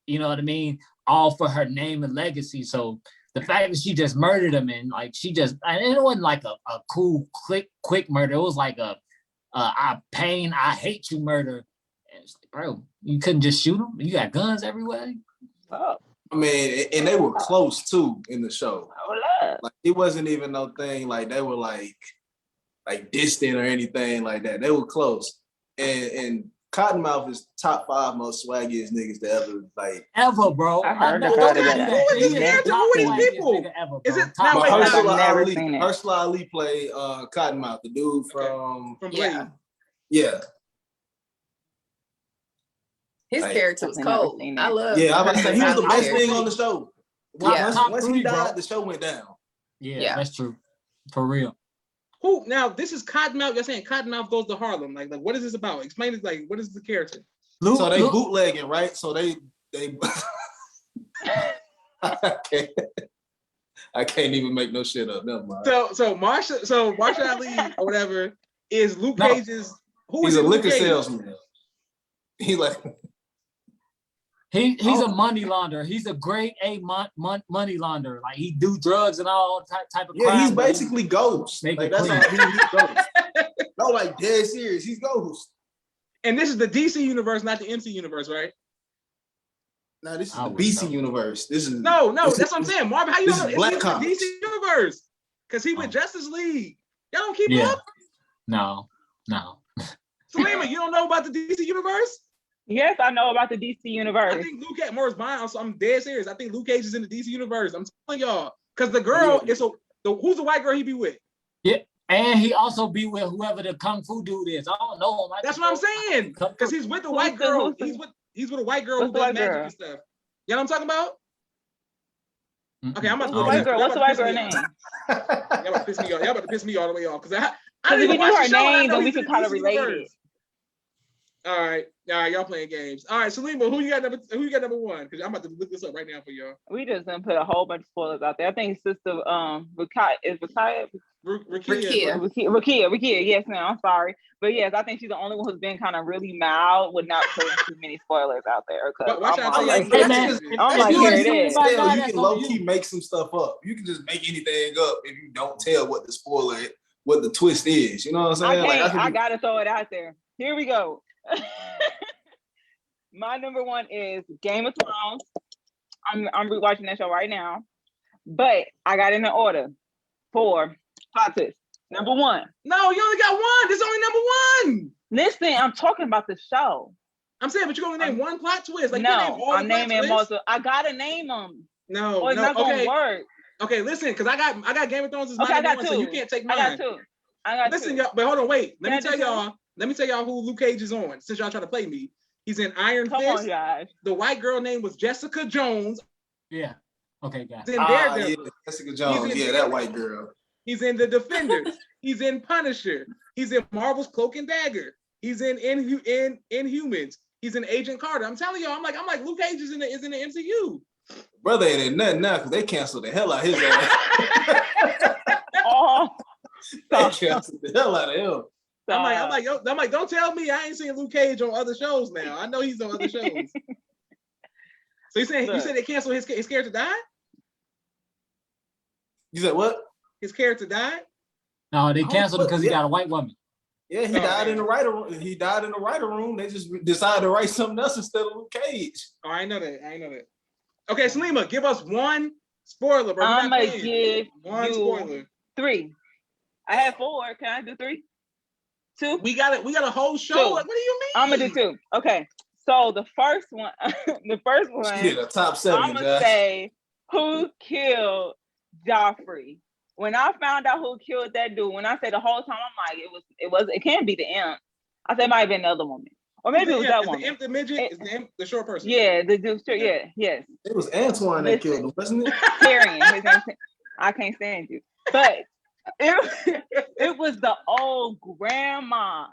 You know what I mean? All for her name and legacy. So the fact that she just murdered him, and like and it wasn't like a cool quick murder. It was like I hate you murder. And it's like, bro, you couldn't just shoot him. You got guns everywhere. Oh, I mean, and they were close too in the show. hold up. Like it wasn't even no thing like they were like distant or anything like that. They were close. And Cottonmouth is top 5 most swaggiest niggas to ever Bro. I heard never about seen it. that. Who is this He character? top Who are these swaggiest people? nigga ever, Is bro. it- Top no, wait, five. I've never Ali, seen it. Ursula Ali played Cottonmouth, the dude from From Yeah. Blade. yeah. His Like, character was I've never cold. seen it. I love. Yeah, I was about to say he was the Cottonmouth best character. thing on the show. Yeah. Once he Top 3, bro. died, the show went down. Yeah, that's true. For real. Who now? This is Cottonmouth. You're saying Cottonmouth goes to Harlem. Like what is this about? Explain it. Like, what is the character? So they bootlegging, right? So they I can't even make no shit up. Never mind. So Marsha Ali or whatever is Luke No. Cage's. Who He's is a Luke liquor Cage? salesman. He like He's Oh. a money launderer. He's a grade A money launderer. Like he do drugs and all type of crime. he's but he- basically Ghost. Make Like it that's clean. all he's Ghost. No, like dead serious. He's Ghost. And this is the DC universe, not the MC universe, right? No, this is I the would BC know. universe. This is No, this that's what I'm saying. Marvin, how you this know? is It's Black the Comics. DC universe because he with Oh. Justice League. Y'all don't keep Yeah. up. No. Selima, you don't know about the DC universe? Yes, I know about the DC I universe. think Luke Cage, Morris Bond. I'm dead serious. I think Luke Cage is in the DC universe. I'm telling y'all, because the girl is who's the white girl he be with? And he also be with whoever the kung fu dude is. I don't know him. That's what I'm saying. Because he's with the white Who's the- girl. who's the- He's with a white girl who what's the does white magic girl? and stuff. You know what I'm talking about? Okay, I'm about Who's to the look white it up. girl? Y'all What's the about white to girl piss name? me off. Y'all about to piss me off. Y'all about to piss me all the way off. Because I Because didn't if even you knew watch her the show. I name, know then we he's in could the kind of DC relate universe. it. All right, y'all playing games. All right, Selima, who you got number one? Because I'm about to look this up right now for y'all. We just gonna put a whole bunch of spoilers out there. I think Sister Rakia. Rakia, yes, ma'am. I'm sorry, but yes, I think she's the only one who's been kind of really mild with not putting too many spoilers out there. But watch out, I'm like, Hey, man, I'm like, you here ain't it seen is. tell, you That's can on low you. key make some stuff up. You can just make anything up if you don't tell what the spoiler, what the twist is. You know what I'm saying? I can't. could I be- gotta throw it out there. Here we go. My number one is Game of Thrones. I'm rewatching that show right now, but I got in the order for plot twist. Number one. No, you only got one. This is only number one. Listen, I'm talking about the show. I'm saying, but you can only name one plot twist. Like, you No, can't name all I'm the plot naming twists. multiple. I gotta name them. No, Or it's no, not gonna okay. work. Okay, listen, because I got Game of Thrones as my Okay, I number got one, so you two. can't take I mine. got two. I got Listen, two. y'all, but hold on, wait. Let me Can I do tell y'all who Luke Cage is on, since y'all trying to play me. He's in Iron Come Fist. on, Josh. The white girl name was Jessica Jones. Yeah. Okay, guys. He's in yeah, Daredevil. Jessica Jones. He's in- Yeah, that white girl. He's in The Defenders. He's in Punisher. He's in Marvel's Cloak and Dagger. He's in Inhumans. He's in Agent Carter. I'm telling y'all, I'm like Luke Cage is in the MCU. Brother ain't in nothing now because they canceled the hell out of his ass. Oh, They canceled the hell out of him. I'm like, don't tell me I ain't seen Luke Cage on other shows now. I know he's on other shows. So you said they canceled his character died? You said what? His character died? No, they canceled because he yeah. got a white woman. Yeah, he died in the writer room. He died in the writer room. They just decided to write something else instead of Luke Cage. Oh, I know that. Okay, Salima, give us one spoiler, bro. I'm gonna give one you spoiler. 3. I had 4. Can I do 3? 2? We got it. We got a whole show. Two. Like, what do you mean? I'm gonna do 2. Okay. So the first one, Yeah, the top 7. I'm gonna say who killed Joffrey. When I found out who killed that dude, when I said the whole time, I'm like, it can't be the imp. I said it might have been another woman. Or maybe it was that woman. The imp, the midget, is the imp, the short person. Yeah, the dude, yeah, yes. It was Antoine that killed him, wasn't it? Tyrion. His name, I can't stand you. But it was the old grandma.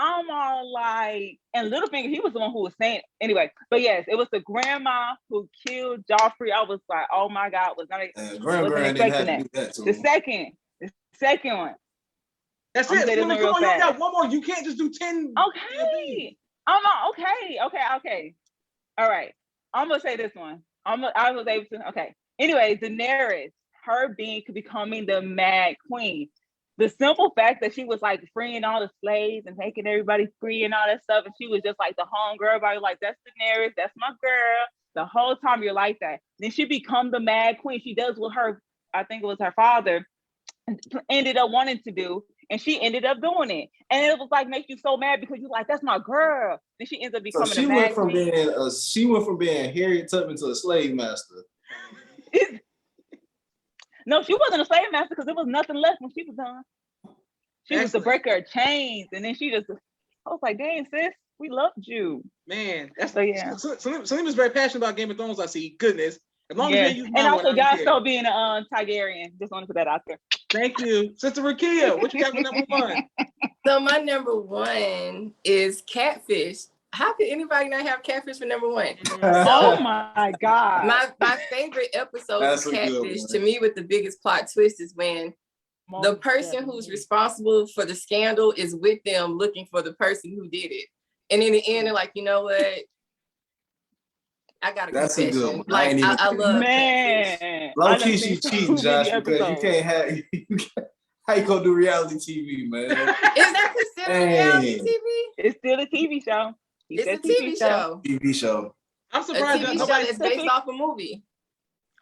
I'm all like, and Littlefinger, he was the one who was saying anyway. But yes, it was the grandma who killed Joffrey. I was like, oh my God, wasn't expecting that. The second one. That's it. Come on, you got one more. You can't just do 10. Okay. Okay. All right. I'm gonna say this one. I was able to. Okay. Anyway, Daenerys, her becoming the Mad Queen. The simple fact that she was like freeing all the slaves and taking everybody free and all that stuff, and she was just like the home girl. Everybody was like, that's Daenerys, that's my girl. The whole time you're like that. Then she become the Mad Queen. She does what I think it was her father ended up wanting to do, and she ended up doing it. And it was like make you so mad because you're like, that's my girl. Then she ends up becoming she a Mad Queen. She went from being Harriet Tubman to a slave master. No, she wasn't a slave master because there was nothing left when she was done. She was the breaker of chains, and then I was like, dang, sis, we loved you. Man, that's so yeah. Salima's very passionate about Game of Thrones. I see. Goodness, as long as you use and also Jon Snow being a Targaryen. Just wanted to put that out there. Thank you, Sister Rakia. What you got for number 1? So my number 1 is Catfish. How could anybody not have Catfish for number 1? Oh my God. My favorite episode of Catfish, to me, with the biggest plot twist is when the person who's responsible for the scandal is with them looking for the person who did it. And in the end, they're like, you know what? I got a confession. A good one. Like, I love Catfish. Low key, she cheating, Josh, because you can't have... How you gonna do reality TV, man? Is that considered reality TV? It's still a TV show. It's a TV show. TV show. I'm surprised. A TV show that's based off a movie.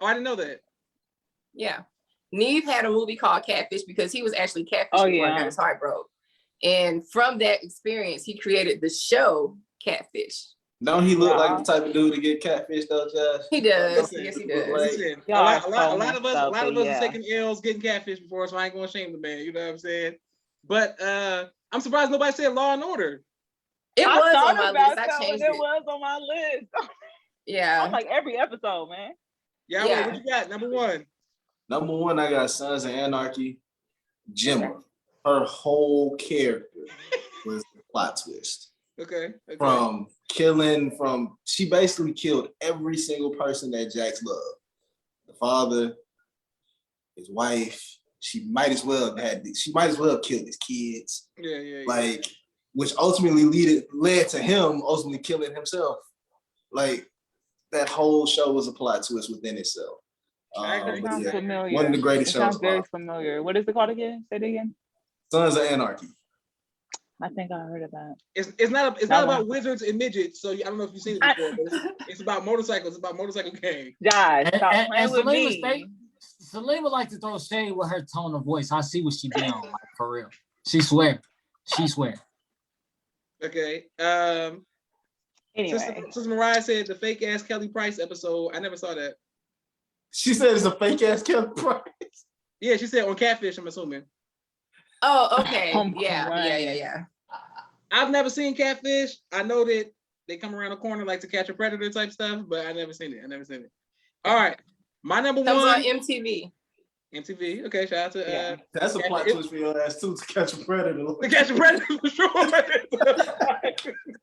Oh, I didn't know that. Yeah. Neve had a movie called Catfish because he was actually catfished before he got his heart broke. And from that experience, he created the show Catfish. Don't he look like the type of dude to get catfished though, Josh? He does. Yes, he does. Listen, a lot of us are taking L's getting catfished before, so I ain't gonna shame the man. You know what I'm saying? But I'm surprised nobody said Law and Order. It was on my list. I changed it. It was on my list. Yeah. I was like every episode, man. Yeah. What you got? Number 1. Number 1, I got Sons of Anarchy. Jemma. Her whole character was the plot twist. Okay. She basically killed every single person that Jax loved. The father, his wife. She might as well have killed his kids. Yeah. Like, which ultimately led to him ultimately killing himself. Like, that whole show was a plot twist within itself. Sounds familiar. One of the greatest shows. Sounds very familiar. What is it called again? Say it again. Sons of Anarchy. I think I heard of that. It's not about wizards and midgets. So I don't know if you've seen it before, but it's about motorcycles. It's about motorcycle gang. Josh, and Salima likes to throw shade with her tone of voice. I see what she be on, like, for real. She swear. Okay. Anyway, since Mariah said the fake ass Kelly Price episode, I never saw that. She said it's a fake ass Kelly Price. Yeah, she said on Catfish, I'm assuming. Oh, okay. Yeah. I've never seen Catfish. I know that they come around the corner like To Catch a Predator type stuff, but I never seen it. All right. My number 1. On MTV. MTV. Okay, shout out to that's a plot twist for your ass too, To Catch a Predator. To Catch a Predator for sure.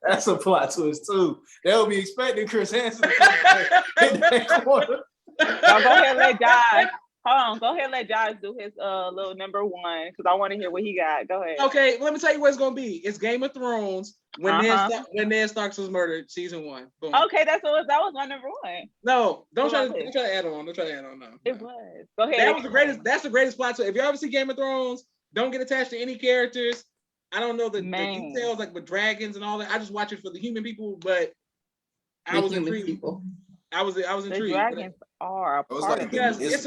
That's a plot twist too. They'll be expecting Chris Hansen to come in that corner. Y'all go ahead and let Josh. Hold on, go ahead and let Josh do his little number one because I want to hear what he got. Go ahead. Okay, let me tell you what it's gonna be. It's Game of Thrones when Ned Stark was murdered, season 1. Boom. Okay, that was my number one. No, don't try to add on. Don't try to add on. No. It was. Go ahead. That was the greatest. That's the greatest plot. So if you ever see Game of Thrones, don't get attached to any characters. I don't know the details like with dragons and all that. I just watch it for the human people, but I was intrigued. I was intrigued. The dragons are a part of because it's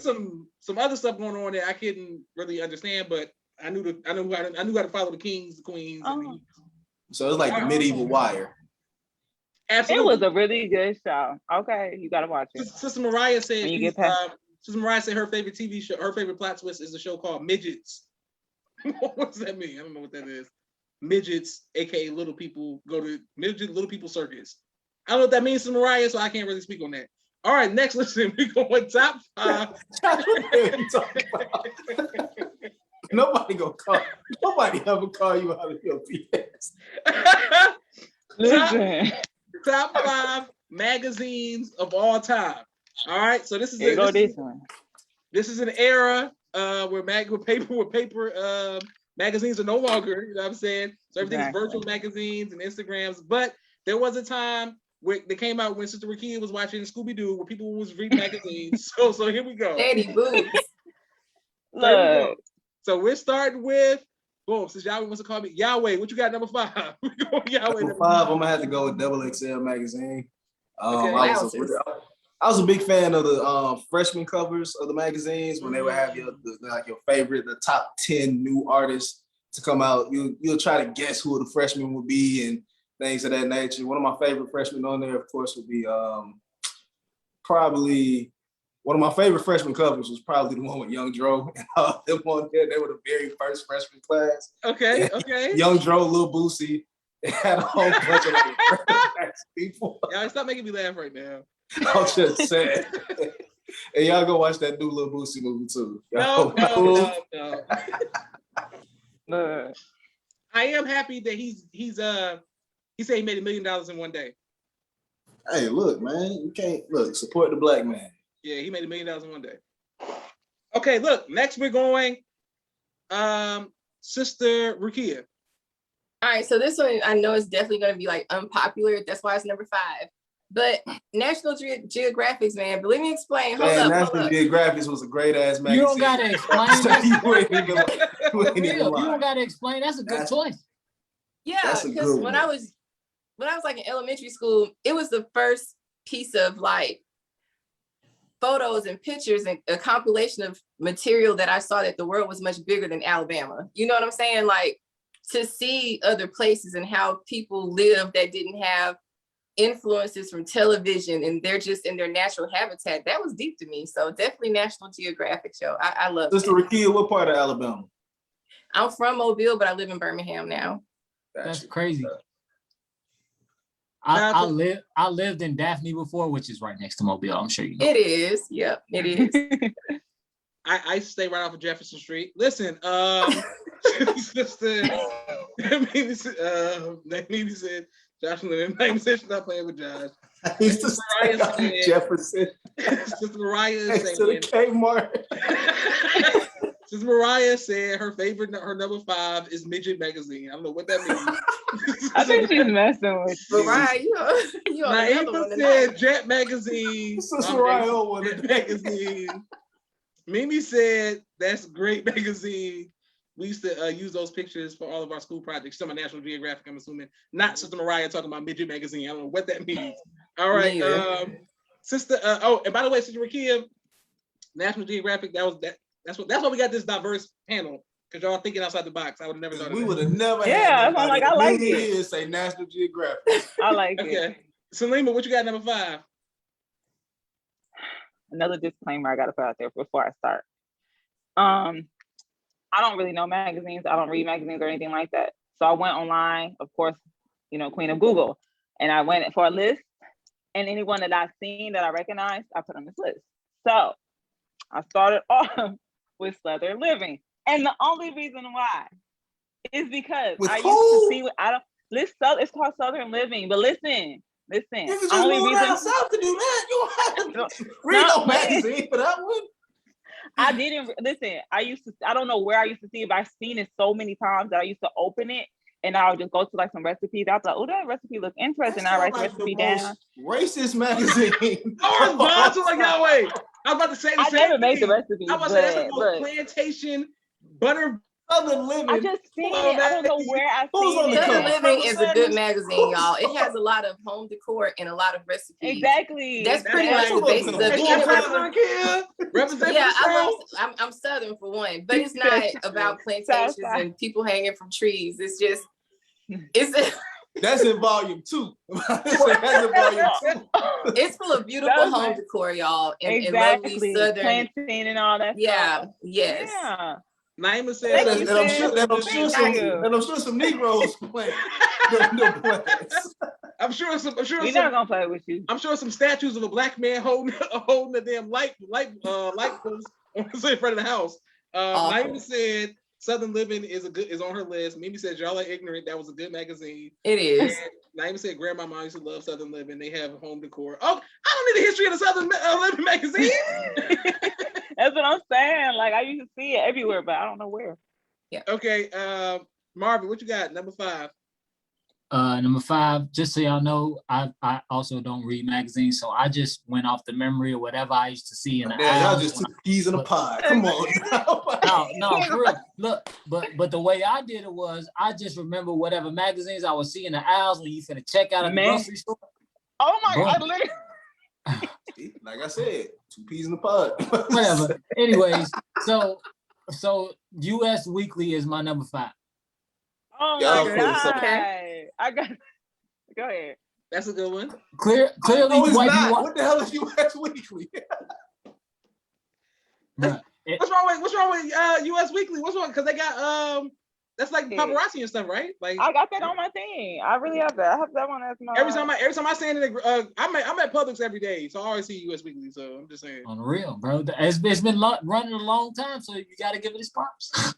some other stuff going on that I couldn't really understand, but I knew how to follow the kings, the queens. And so it's like the medieval Wire. Absolutely, it was a really good show. Okay, you gotta watch it. Sister Mariah said. When you get past. Sister Mariah said her favorite TV show, her favorite plot twist is a show called Midgets. What does that mean? I don't know what that is. Midgets, aka little people, go to little people circus. I don't know what that means to Mariah, so I can't really speak on that. All right, next, listen, we going top 5. Nobody ever call you out of your BS. Listen. Top 5 magazines of all time. All right, so this is this is an era where paper magazines are no longer. You know what I'm saying? So everything's virtual magazines and Instagrams. But there was a time where they came out when Sister Rakia was watching Scooby Doo, where people was reading magazines. So here we go. Daddy boobs. Look. So we're starting with boom. Since Yahweh wants to call me Yahweh, what you got number 5? We go Yahweh. Number 5. I'm gonna have to go with Double XL magazine. I was a big fan of the freshman covers of the magazines when they would have your favorite, the top 10 new artists to come out. You'll try to guess who the freshman would be and things of that nature. One of my favorite freshmen on there, of course, would be probably one of my favorite freshman covers was probably the one with Young Dro and all them on there. They were the very first freshman class. Okay. Young Dro, Lil Boosie. It had a whole bunch of people. Y'all stop making me laugh right now. I'm just saying. And y'all go watch that new Lil Boosie movie too. No. I am happy that he said he made $1 million in one day. Hey, look, man, you can't support the black man. Yeah, he made $1 million in one day. Okay, look, next we're going Sister Rakia. All right, so this one I know is definitely going to be like unpopular. That's why it's number 5. But National Geographics, man. But let me explain. Hold up. National Geographics was a great ass magazine. You don't gotta explain. You don't gotta explain. That's a good choice. Yeah, because when I was like in elementary school, it was the first piece of like photos and pictures and a compilation of material that I saw that the world was much bigger than Alabama. You know what I'm saying? Like to see other places and how people live that didn't have influences from television and they're just in their natural habitat. That was deep to me. So definitely National Geographic show. I love it. Sister Rakia, what part of Alabama? I'm from Mobile, but I live in Birmingham now. That's crazy. I lived in Daphne before, which is right next to Mobile. I'm sure you know. It is. Yep, it is. I stay right off of Jefferson Street. Listen, Sister, that maybe said Josh Lynn said she's not playing with Josh. I used to say Jefferson. Sister Mariah said to the Kmart. Sister Mariah said her number 5 is Midget Magazine. I don't know what that means. I think she's messing with you. Mariah, you on another one said Jet Magazine. Sister Mariah magazine. Mimi said that's a great magazine. We used to use those pictures for all of our school projects. Some of National Geographic, I'm assuming. Not Sister Mariah talking about Midget Magazine. I don't know what that means. All right. Sister, and by the way, Sister Rakia, National Geographic, that's why we got this diverse panel. Because y'all thinking outside the box. I would have never thought of that. We would have never had I'm like, I like it. Say National Geographic. I like it. Okay. Salima, what you got number 5? Another disclaimer I gotta put out there before I start. I don't really know magazines. I don't read magazines or anything like that. So I went online, of course, queen of Google, and I went for a list, and anyone that I've seen that I recognized, I put on this list. So I started off with Southern Living, and the only reason why is because I used to see it's called Southern Living, but listen. If you just moved down south to do that, you don't have to read no magazine for that one. I didn't listen. I don't know where I used to see it, but I've seen it so many times that I used to open it and I would just go to like some recipes. I thought, oh, that recipe looks interesting. I write the recipe down. Racist magazine. I was about to like Yahweh. I was about to say the I same never made the thing. recipe. I was about to say that's the most plantation butter. Southern Living. I just seen Oh, it. I don't know man. where I Who's seen on the it. Southern cover? Living is a good magazine, y'all. It has a lot of home decor and a lot of recipes. Exactly. That's pretty much the basis of it. Hey, And it was- Southern here. Represent Yeah, the South. I'm Southern for one, but it's not about plantations Southside. and people hanging from trees. It's just, it's That's in volume 2. That's in volume 2. it's full of beautiful Southern. home decor, y'all, and Exactly. lovely Southern. Plantain and all that Yeah, stuff. yes. Yeah. Naima And said, Thank you, I'm sure some Negroes plant the plants. I'm sure some We're not gonna play with you. I'm sure some statues of a black man holding a damn light post in front of the house. Awful. Naima said Southern Living is on her list. Mimi said y'all are ignorant. That was a good magazine. It is. Naima said Grandma Mom used to love Southern Living. They have home decor. Oh, I don't need the history of the Southern Living magazine. That's what I'm saying. Like I used to see it everywhere, but I don't know where. Okay, Marvin, what you got? Number 5. Number 5, just so y'all know, I also don't read magazines, so I just went off the memory of whatever I used to see in the Yeah, y'all aisles just when two peas in a pod. Come on. No, for real. Look, but the way I did it was I just remember whatever magazines I would see in the aisles when you finna check out at the Man. grocery store. Oh my Bro. God! Literally. Like I said, 2 peas in a pod. Whatever. Anyways, so US Weekly is my number 5. Oh Y'all my feel God! something. I got. Go ahead. That's a good one. Clearly, No, it's white not. people. What the hell is US Weekly? Bruh, What's wrong with US Weekly? What's wrong? Because they got that's like paparazzi and stuff, right? Like I got that on my thing. I really have that. I have that one as my. every time I stand in the I'm at Publix every day, so I always see US Weekly. So I'm just saying. On the real, bro. It's been running a long time, so you got to give it its props.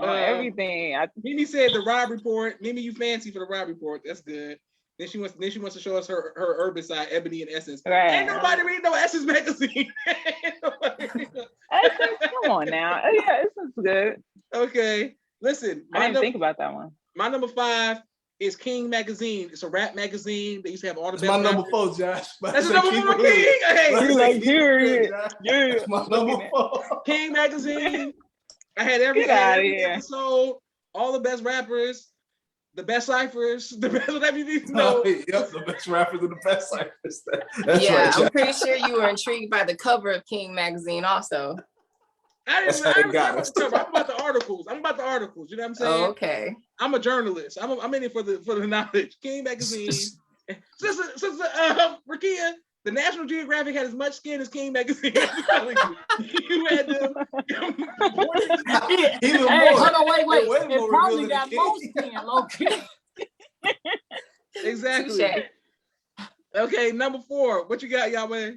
on everything. Mimi said the Rob Report. Mimi, you fancy for the Rob Report? That's good. Then she wants to show us her urban side, Ebony and Essence. Right. Ain't nobody read no Essence magazine. Come on now. Yeah, this is good. Okay, listen. I didn't think about that one. My number 5 is King Magazine. It's a rap magazine. They used to have all the That's best. my number rappers. 4, Josh. That's the number 4 King. Hey, You like, period. Yeah. That's my number 4. King Magazine. I had every Get outta every here. episode, all the best rappers, the best ciphers, the best whatever you need to know. Yep, the best rappers and the best ciphers. That's Yeah, right, I'm Josh. pretty sure you were intrigued by the cover of King magazine also. I That's didn't how I they got I'm us. about the articles. I'm about the articles. You know what I'm saying? Oh, okay. I'm a journalist. I'm in it for the knowledge. King Magazine. Sister Rakia, the National Geographic had as much skin as King Magazine. I'm telling you. You had them. Even Hey, more. hold on, wait. Way It more probably revealing got than most King. skin, low key. Exactly. Touche. Okay, number 4. What you got, Yahweh?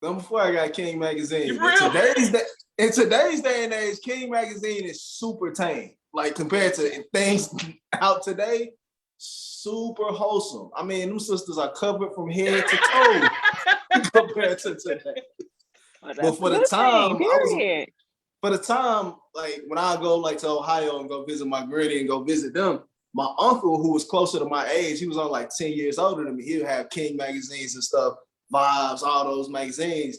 Number 4, I got King Magazine. You for real? In today's day and age, King Magazine is super tame. Like compared to things out today, super wholesome. I mean, them sisters are covered from head to toe compared to today. But for the time, for the time, like when I go like to Ohio and go visit my granny and go visit them, my uncle who was closer to my age, he was on like 10 years older than me. He would have King magazines and stuff, Vibes, all those magazines.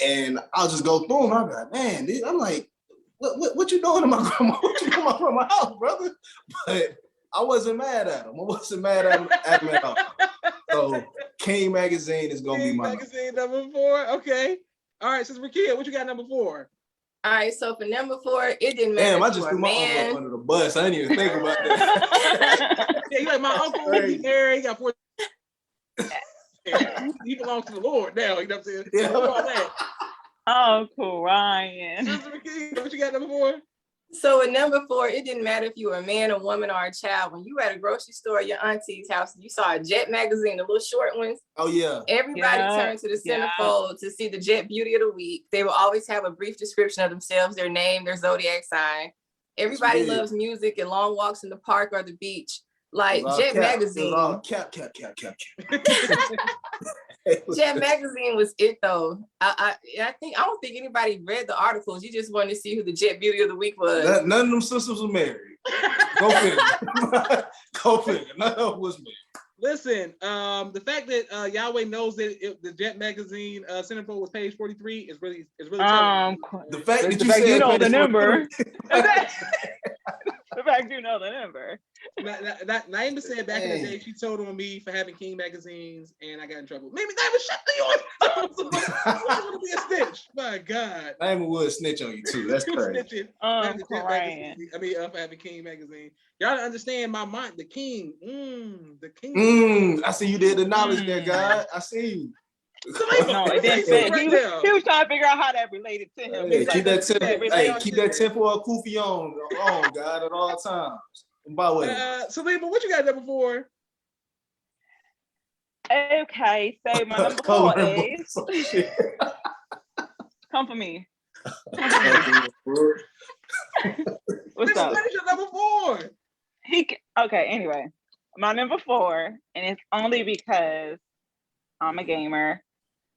And I'll just go through them. I'm like, man, dude, I'm like, what you doing in my grandma? What you doing in my grandma's house, brother? But I wasn't mad at him. I wasn't mad at him at all. So King magazine is gonna be my magazine number 4. Okay. All right, since Rakia, what you got number 4? All right, so for number 4, it didn't matter. Damn, I if you just were threw a my uncle man. up under the bus. I didn't even think about that. Yeah, you like my uncle, Crazy. he married, he got 4. He belongs to the Lord now, you know what I'm saying? Yeah. What about that? Oh, cool, Ryan. Sister Rakia, what you got number 4? So at number 4, it didn't matter if you were a man, a woman, or a child. When you were at a grocery store at your auntie's house, you saw a Jet magazine, the little short ones. Oh yeah. Everybody Yeah, turned to the yeah. centerfold to see the Jet Beauty of the Week. They will always have a brief description of themselves, their name, their zodiac sign. Everybody big. loves music and long walks in the park or the beach. Like It was all Jet cap. It was magazine. all cap. Jet Magazine was it though. I don't think anybody read the articles. You just wanted to see who the Jet Beauty of the Week was. None of them sisters were married. Go figure. Go figure. None of them was married. Listen, the fact that Yahweh knows that the Jet Magazine centerfold was page 43 is really telling. The fact that the you fact said you know page the number. 43. The fact you know the number. Naima said back in the day she told on me for having King magazines and I got in trouble. Maybe Naima shut you on. I want to be a snitch. My God. Naima would snitch on you too. That's crazy. I'm crying. For having King magazine. Y'all don't understand my mind. The King. The King. I see you did the knowledge there, God. I see you. No, it didn't fit. He was trying to figure out how that related to him. Hey, keep that temple Kufi on, God, at all times. By the way, Salima, what you got number 4? Okay, so my number 4 is come for me. What's up? What is your number 4? Okay, anyway, my number 4, and it's only because I'm a gamer,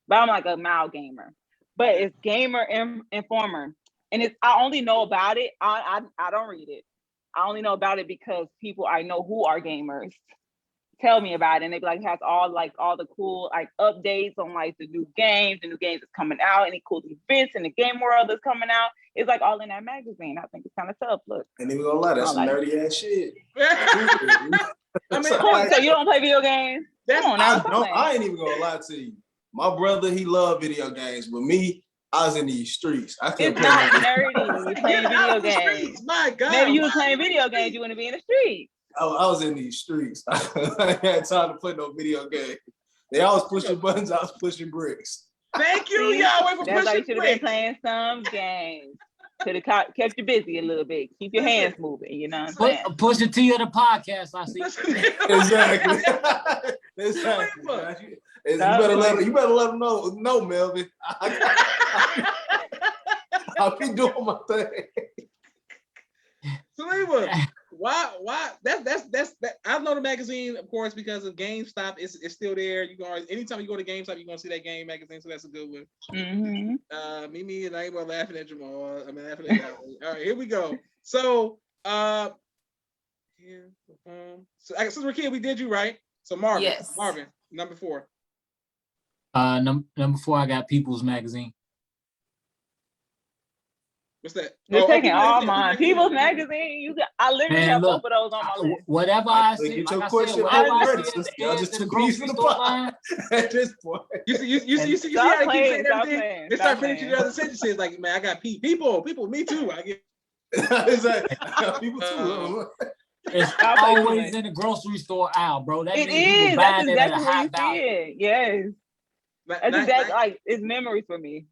but I'm like a mild gamer. But it's Gamer Informer, and I only know about it. I don't read it. I only know about it because people I know who are gamers tell me about it, and they be like, it has all the cool like updates on like the new games that's coming out, any cool events in the game world that's coming out. It's like all in that magazine. I think it's kind of tough. Look, ain't even gonna lie, that's some nerdy ass shit. So you don't play video games? Come on now. I ain't even gonna lie to you. My brother, he loved video games, but me, I was in these streets. I couldn't It's not nerdy. You playing video games. My God. Maybe you was playing video games. You want to be in the street. I was in these streets. I had time to play no video game. They always pushing buttons. I was pushing bricks. Thank you, Yahweh, for That's why you pushing should have been playing some games. Could have kept you busy a little bit. Keep your hands moving. You know what I'm saying? Push the T of the podcast. I see. Exactly. Exactly. You better let them know, Melvin. I'll be doing my thing. Salima, why? That's I know the magazine, of course, because of GameStop. It's still there. You can anytime you go to GameStop, you're gonna see that game magazine. So that's a good one. Mm-hmm. Mimi and I were laughing at Jamal. I mean, laughing at Yahweh. All right, here we go. So, since we're kids, we did you right. So Marvin, Yes. Marvin, number 4. Number 4, I got People's Magazine. What's that? You're taking all People's mine. People's Magazine. I literally Man, have look, both of those on my list. Whatever I see, Get your like I question said, whatever I ready. see at the Y'all end just of the took grocery these in the store pot. line, At this point. You see how Stop they keep playing, saying stop everything? playing, They stop start finishing playing. their other sentences like, man, I got people, me too. I get Exactly. People too. it's Stop always playing. in the grocery store aisle, bro. That It means people is. buying That's it at a exactly high what you value. said. Yes. That's exactly like it's memories for me.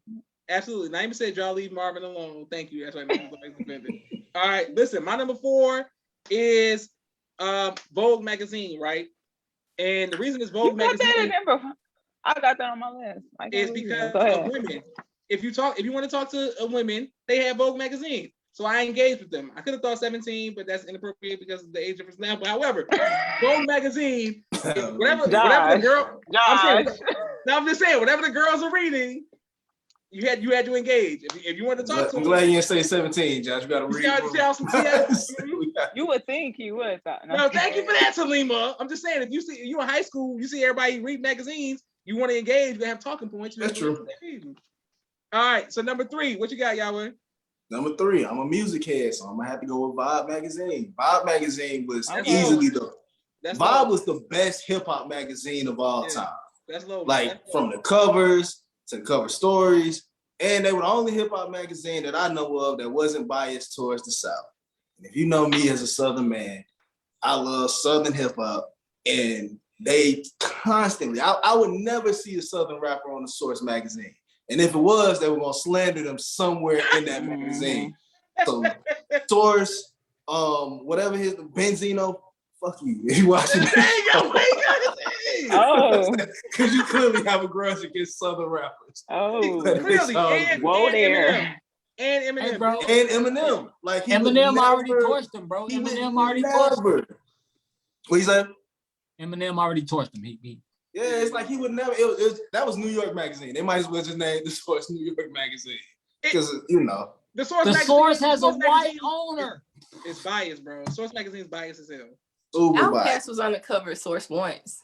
absolutely. Naima said y'all leave Marvin alone. Thank you. That's right. Naima's offended. All right, listen. My number 4 is Vogue magazine, right? And the reason it's Vogue You got that magazine in number. I got that on my list. I can't is believe because it. Go of ahead. women. If you want to talk to women, they have Vogue magazine. So I engaged with them. I could have thought 17, but that's inappropriate because of the age difference now. But however, Vogue magazine, whatever the girl, I'm just saying, whatever the girls are reading, you had to engage. If you want to talk to I'm them, glad you didn't say 17, Josh. You gotta read. You would think he would. No, thank you for that, Salima. I'm just saying, if you in high school, you see everybody read magazines, you want to engage, you have talking points. That's true. All right, so number 3, what you got, Yahweh? Number 3, I'm a music head, so I'm gonna have to go with Vibe magazine. Vibe magazine was That's easily That's Vibe low. was the best hip hop magazine of all time. That's low. Like That's from low. the covers to the cover stories, and they were the only hip hop magazine that I know of that wasn't biased towards the South. And if you know me as a Southern man, I love Southern hip hop, and they constantly. I would never see a Southern rapper on the Source magazine. And if it was, they were gonna slander them somewhere in that magazine. So Source, whatever his Benzino, fuck you. If you watching Oh. because you clearly have a grudge against Southern rappers. Oh. Really? Whoa there. And Eminem. Hey, bro. And Eminem. Like Eminem already torched him, bro. Eminem already torched him. What you say? Eminem already torched him. He Yeah, it's like he would never. That was New York Magazine. They might as well just name the source New York Magazine because The Source. The magazine, Source has a Source white magazine owner. It's biased, bro. Source magazine's biased as hell. Uber biased. Outkast was on the cover of Source once.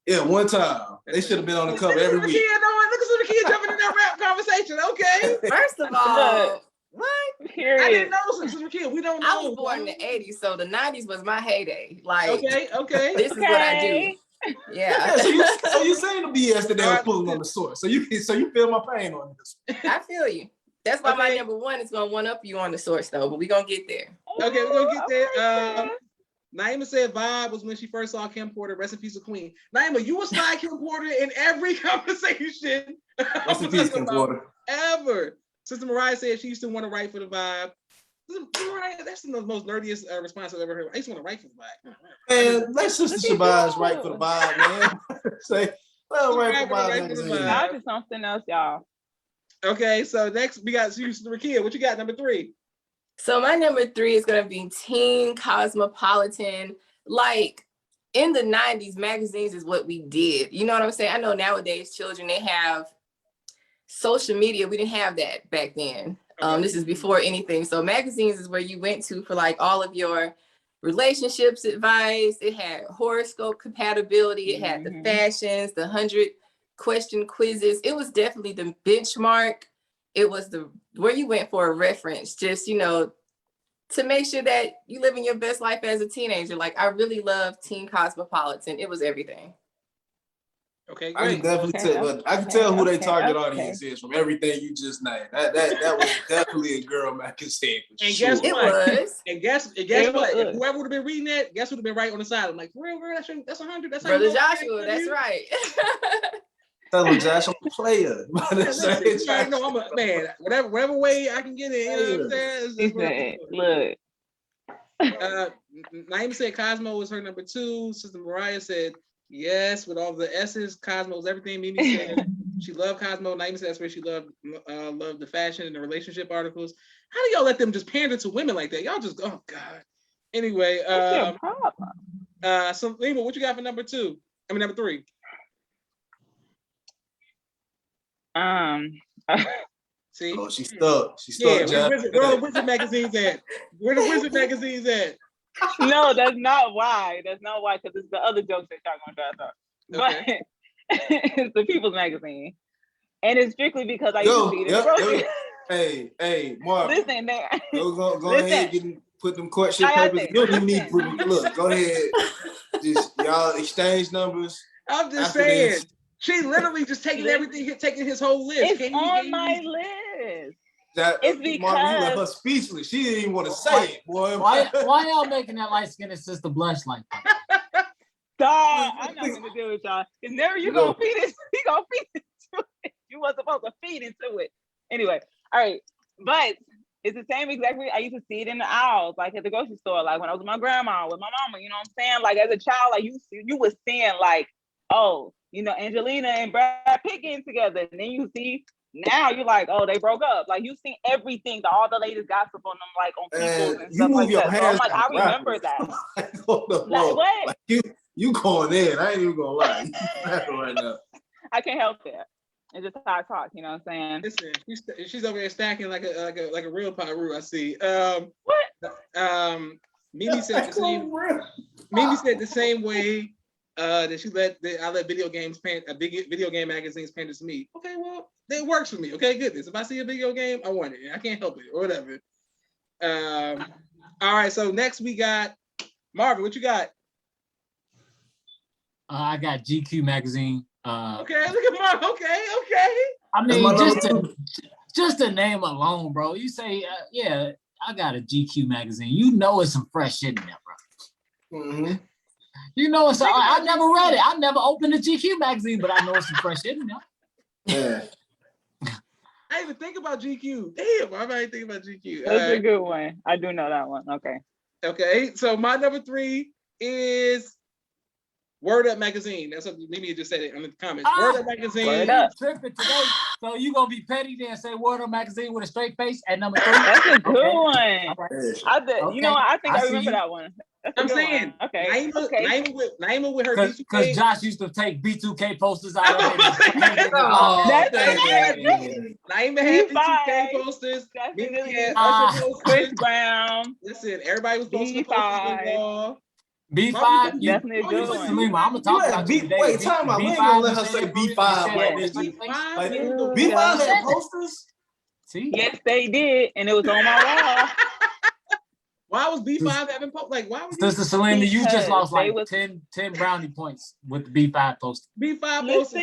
Yeah, one time they should have been on the cover every week. Look at the kid jumping in that rap conversation. Okay. First of all, what? I Period. didn't know Sister Kid. We don't know. I was born in the 80s, so the 90s was my heyday. Like, Okay. this is what I do. Yeah. So you saying the BS that they were pulling on the Source. So you feel my pain on this. I feel you. That's why my Okay. number one is gonna one up you on the Source though, but we're gonna get there. Okay, we're gonna get there. Okay. Naima said Vibe was when she first saw Kim Porter. Rest in peace, of Queen. Naima, you will slide Kim Porter in every conversation. Rest in peace, Kim Porter. Ever. Sister Mariah said she used to want to write for the Vibe. Sister Mariah, that's the most nerdiest response I've ever heard. I used to want to write for the Vibe. Man, let Sister Shabazz write for the Vibe, man. Say, well, write for Vibe magazine. Y'all do something else, y'all. Okay, so next we got Sister Rakia. What you got, number 3? So my number 3 is gonna be Teen Cosmopolitan. Like in the 90s, magazines is what we did. You know what I'm saying? I know nowadays children, they have social media. We didn't have that back then. This is before anything. So magazines is where you went to for like all of your relationships advice. It had horoscope compatibility. It had the fashions, the 100-question quizzes. It was definitely the benchmark. It was where you went for a reference, just, to make sure that you living your best life as a teenager. Like, I really love Teen Cosmopolitan. It was everything. Okay, I can great. definitely I can tell who their target audience is from everything you just named. That was definitely a girl magazine. And sure. guess It what? was. And guess what? If whoever would have been reading that, guess would have been right on the side. I'm like, for real, that's 100. That's how Brother you know Joshua, that's right. Tell him, Josh, I'm a player. You already know I'm a man. Whatever way I can get in. You know what I'm saying? He said, look. Naima said Cosmo was her number 2. Sister Mariah said yes with all the S's. Cosmo's everything. Mimi said she loved Cosmo. Naima said that's where she loved the fashion and the relationship articles. How do y'all let them just pander to women like that? Y'all just oh god. Anyway, What's your problem? so Naima, what you got for number 2? I mean number 3. See? Oh, she's stuck. She's Yeah, stuck, where the Wizard magazines at? Where the Wizard magazines at? No, that's not why. That's not why, because it's the other jokes that y'all gonna try to talk. Okay. But it's the People's Magazine. And it's strictly because I used to see it in the grocery. Hey, Mark. Listen there. Go ahead and put them courtship papers. You don't even need to put them. Look, go ahead. Just y'all exchange numbers. I'm just After saying. this. She literally just taking everything, taking his whole list. It's on my list. It's Mark, you left her because speechless. She didn't even want to say it, boy. Why y'all making that light-skinned sister blush like that? dog, I'm not gonna deal with y'all. Because never you gonna feed it. He gonna feed into it. You wasn't supposed to feed into it. Anyway, all right. But it's the same exact way I used to see it in the aisles, like at the grocery store, like when I was with my grandma, with my mama, you know what I'm saying? Like as a child, like you was seeing like, oh, Angelina and Brad Pitt getting together. And then you see now you're like, oh, they broke up. Like you see everything, all the latest gossip on them, like on people and stuff like that. So I'm like, I remember that. Like what? Like you going in. I ain't even gonna lie. You laughing right now. I can't help that. It's just how I talk, you know what I'm saying? Listen, she's over there stacking like a real Pyru, I see. What? Mimi said the same way that she I let video game magazines pander to me. Okay, well, that works for me. Okay, goodness. If I see a video game, I want it. I can't help it or whatever. All right, so next we got Marvin. What you got? I got GQ magazine. Okay, look at Marvin. Okay. I mean, just the name alone, bro. You say, yeah, I got a GQ magazine. You know it's some fresh shit in there, bro. Mm-hmm. You know it's. I never read it. I never opened a GQ magazine, but I know it's some fresh shit in there. Yeah. I didn't even think about GQ. Damn, I might think about GQ. That's a good one. I do know that one. Okay. Okay, so my number 3 is Word Up Magazine. That's what Mimi just said it in the comments. Word Up Magazine. Word Up. Tripping today. So you gonna be petty then and say Word Up Magazine with a straight face at number 3? That's a good one. All right. You know what? I think I remember that one. That's a I'm good one. saying, Okay. Naima with her Because B2K. Josh used to take B2K posters out of it. Oh, That's dang. Naima had B5. B2K posters. Mimi Definitely had Ah. Usher Chris posters. Brown. Listen, everybody was posting posters on the B5. wall. B5, you, Definitely a Why would you good put one. Salima, I'm gonna You talk had about you today. wait, time out. We ain't gonna let her say B5 like Yes. this. B5? Like, You B5 got- had posters? See? Yes, they did, and it was on my wall. Why was B5 having like why would you Sister Selena, you just Because lost they like was- 10 brownie points with the B5 poster. B5 posters? Listen,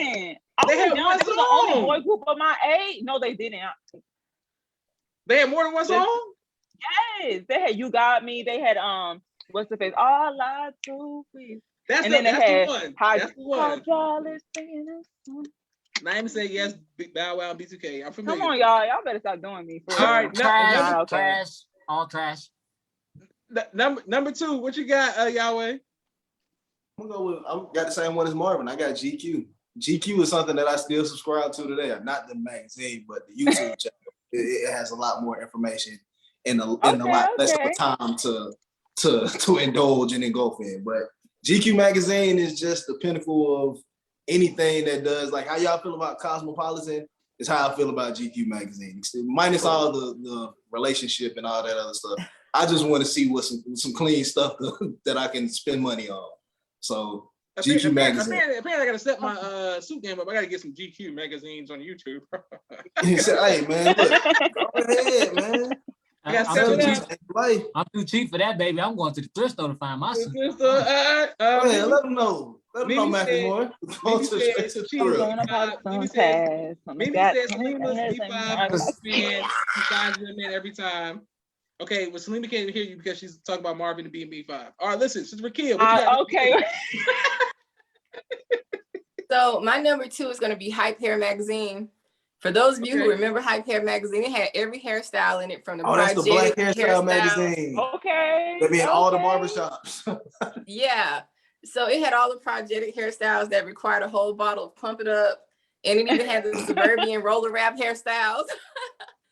They had they one was the only song. boy group of my age. No, they didn't. They had more than one song? Yes, they had "You Got Me." They had what's the face? All I do is. That's And the, then they that's had the one. Hyd- That's the one. Hydraulics singing this song. Naima said yes, Bow Wow and B2K. I'm familiar. Come on, y'all. Y'all better stop doing me. For All real. right, Trash, Not okay. trash, all trash. Number two, what you got, Yahweh? I'm gonna go with, I got the same one as Marvin. I got GQ. GQ is something that I still subscribe to today. Not the magazine, but the YouTube channel. It has a lot more information and a lot less of a time to indulge and engulf in. But GQ magazine is just the pinnacle of anything that does, like how y'all feel about Cosmopolitan is how I feel about GQ magazine. Minus all the relationship and all that other stuff. I just want to see what some clean stuff that I can spend money on. So GQ magazine. Apparently I gotta set my suit game up. I gotta get some GQ magazines on YouTube. He said, "Hey man, look, go ahead, man. I got I'm, seven too up. cheap, Life. I'm too cheap for that, baby. I'm going to the thrift store to find my suit. Go ahead, let them know. Let them know, Mimi Matthew said- Moore. Go Mimi to said straight to the she I was thrill. on about Mimi some said- pass. Maybe said Salima's B5 fan. She finds them in every time. Okay, well, Salima can't hear you because she's talking about Marvin and being B5. All right, listen, Sister Rakia, what you got? Okay. So my number 2 is going to be Hype Hair Magazine. For those of you who Okay. remember Hype Hair Magazine, it had every hairstyle in it from the Oh, that's the Black project Hairstyle magazine. Okay. They be in all the okay. barbershops. Yeah. So it had all the project hairstyles that required a whole bottle of Pump It Up. And it even had the suburban roller wrap hairstyles.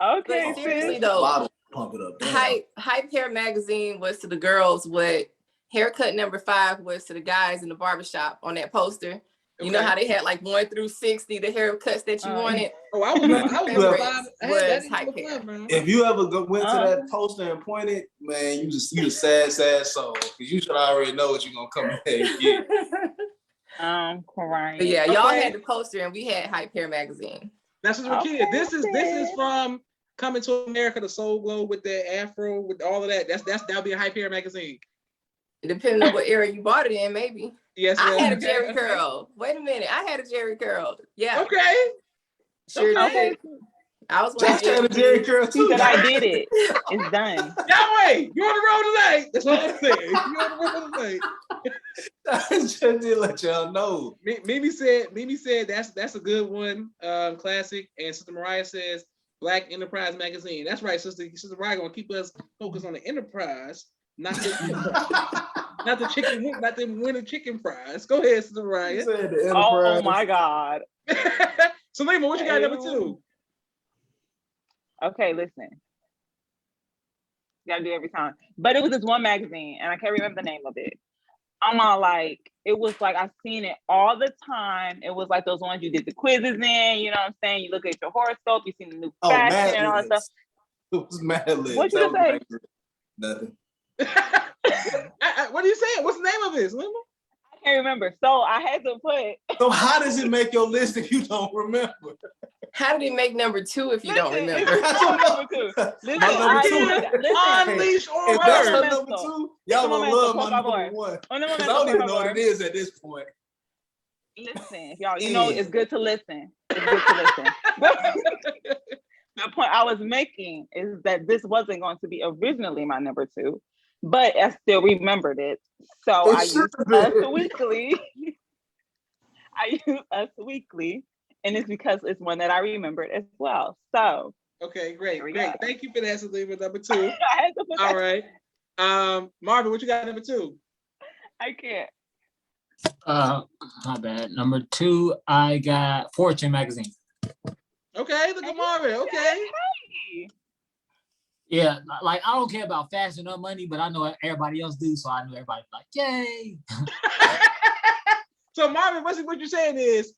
Okay. But seriously sis. though, Bottle pump it up. Damn. Hype Hair Magazine was to the girls what haircut number 5 was to the guys in the barbershop on that poster. You know Okay. how they had like 1 through 60, the haircuts that you wanted. Oh, I was number five. I had that in Hype number hair. 5, man. If you ever went to that poster and pointed, man, you a sad soul. Because you should already know what you're gonna come back and get. I'm crying. But yeah, y'all Okay. had the poster and we had Hype Hair Magazine. Now, Sister Rakia, this is from Coming to America, the Soul Glow with the afro, with all of that. That'll be a Hype Hair magazine. Depending on what era you bought it in, maybe. Yes, I ma'am. had a Okay, Jerry okay. curl. Wait a minute, I had a Jerry curl. Yeah, Okay. sure okay. did. I was Just wearing had a Jerry curl She too. said I did it. It's done. Yahweh, you on the road tonight. That's what I'm saying. You on the road tonight. Just to let y'all know. Mimi said that's a good one, classic. And Sister Mariah says Black Enterprise Magazine. That's right, Sister Mariah gonna keep us focused on the enterprise, not the not the chicken, not the winner chicken prize. Go ahead, Sister He Mariah. said the Oh Enterprise. my God. Salima, what you got number 2? Okay, listen. You gotta do it every time. But it was this one magazine, and I can't remember the name of it. I'm all like, it was like I've seen it all the time. It was like those ones you did the quizzes in, you know what I'm saying? You look at your horoscope, you see the new Oh, fashion Mad and all that stuff. Libs. It was Mad Libs. What'd you That was say? like- Nothing. What are you saying? What's the name of it, Salima? I can't remember. So I had to put So how does it make your list if you don't remember? How did it make number 2 if you don't Listen, remember? it's number 2. Listen, My number I two. did- listen. Unleash If that's her order. number 2, y'all gonna momento, love por my number favor. 1. Un Because I momento, don't por even know what favor. it is at this point. Listen, y'all, you know it's good to listen. It's good to listen. The point I was making is that this wasn't going to be originally my number 2, but I still remembered it. So It I used should've Us been. Weekly. I use Us Weekly, and it's because it's one that I remembered as well. So Okay, great, Here we great. go. Thank you for that, Salima. Number 2. I had to put All that. right. Marvin, what you got number 2? I can't. My bad. Number 2, I got Fortune magazine. Okay, look at Marvin. Okay. Hey. Yeah, like I don't care about fashion or money, but I know everybody else do, so I know everybody like, yay. So Marvin, what you're saying is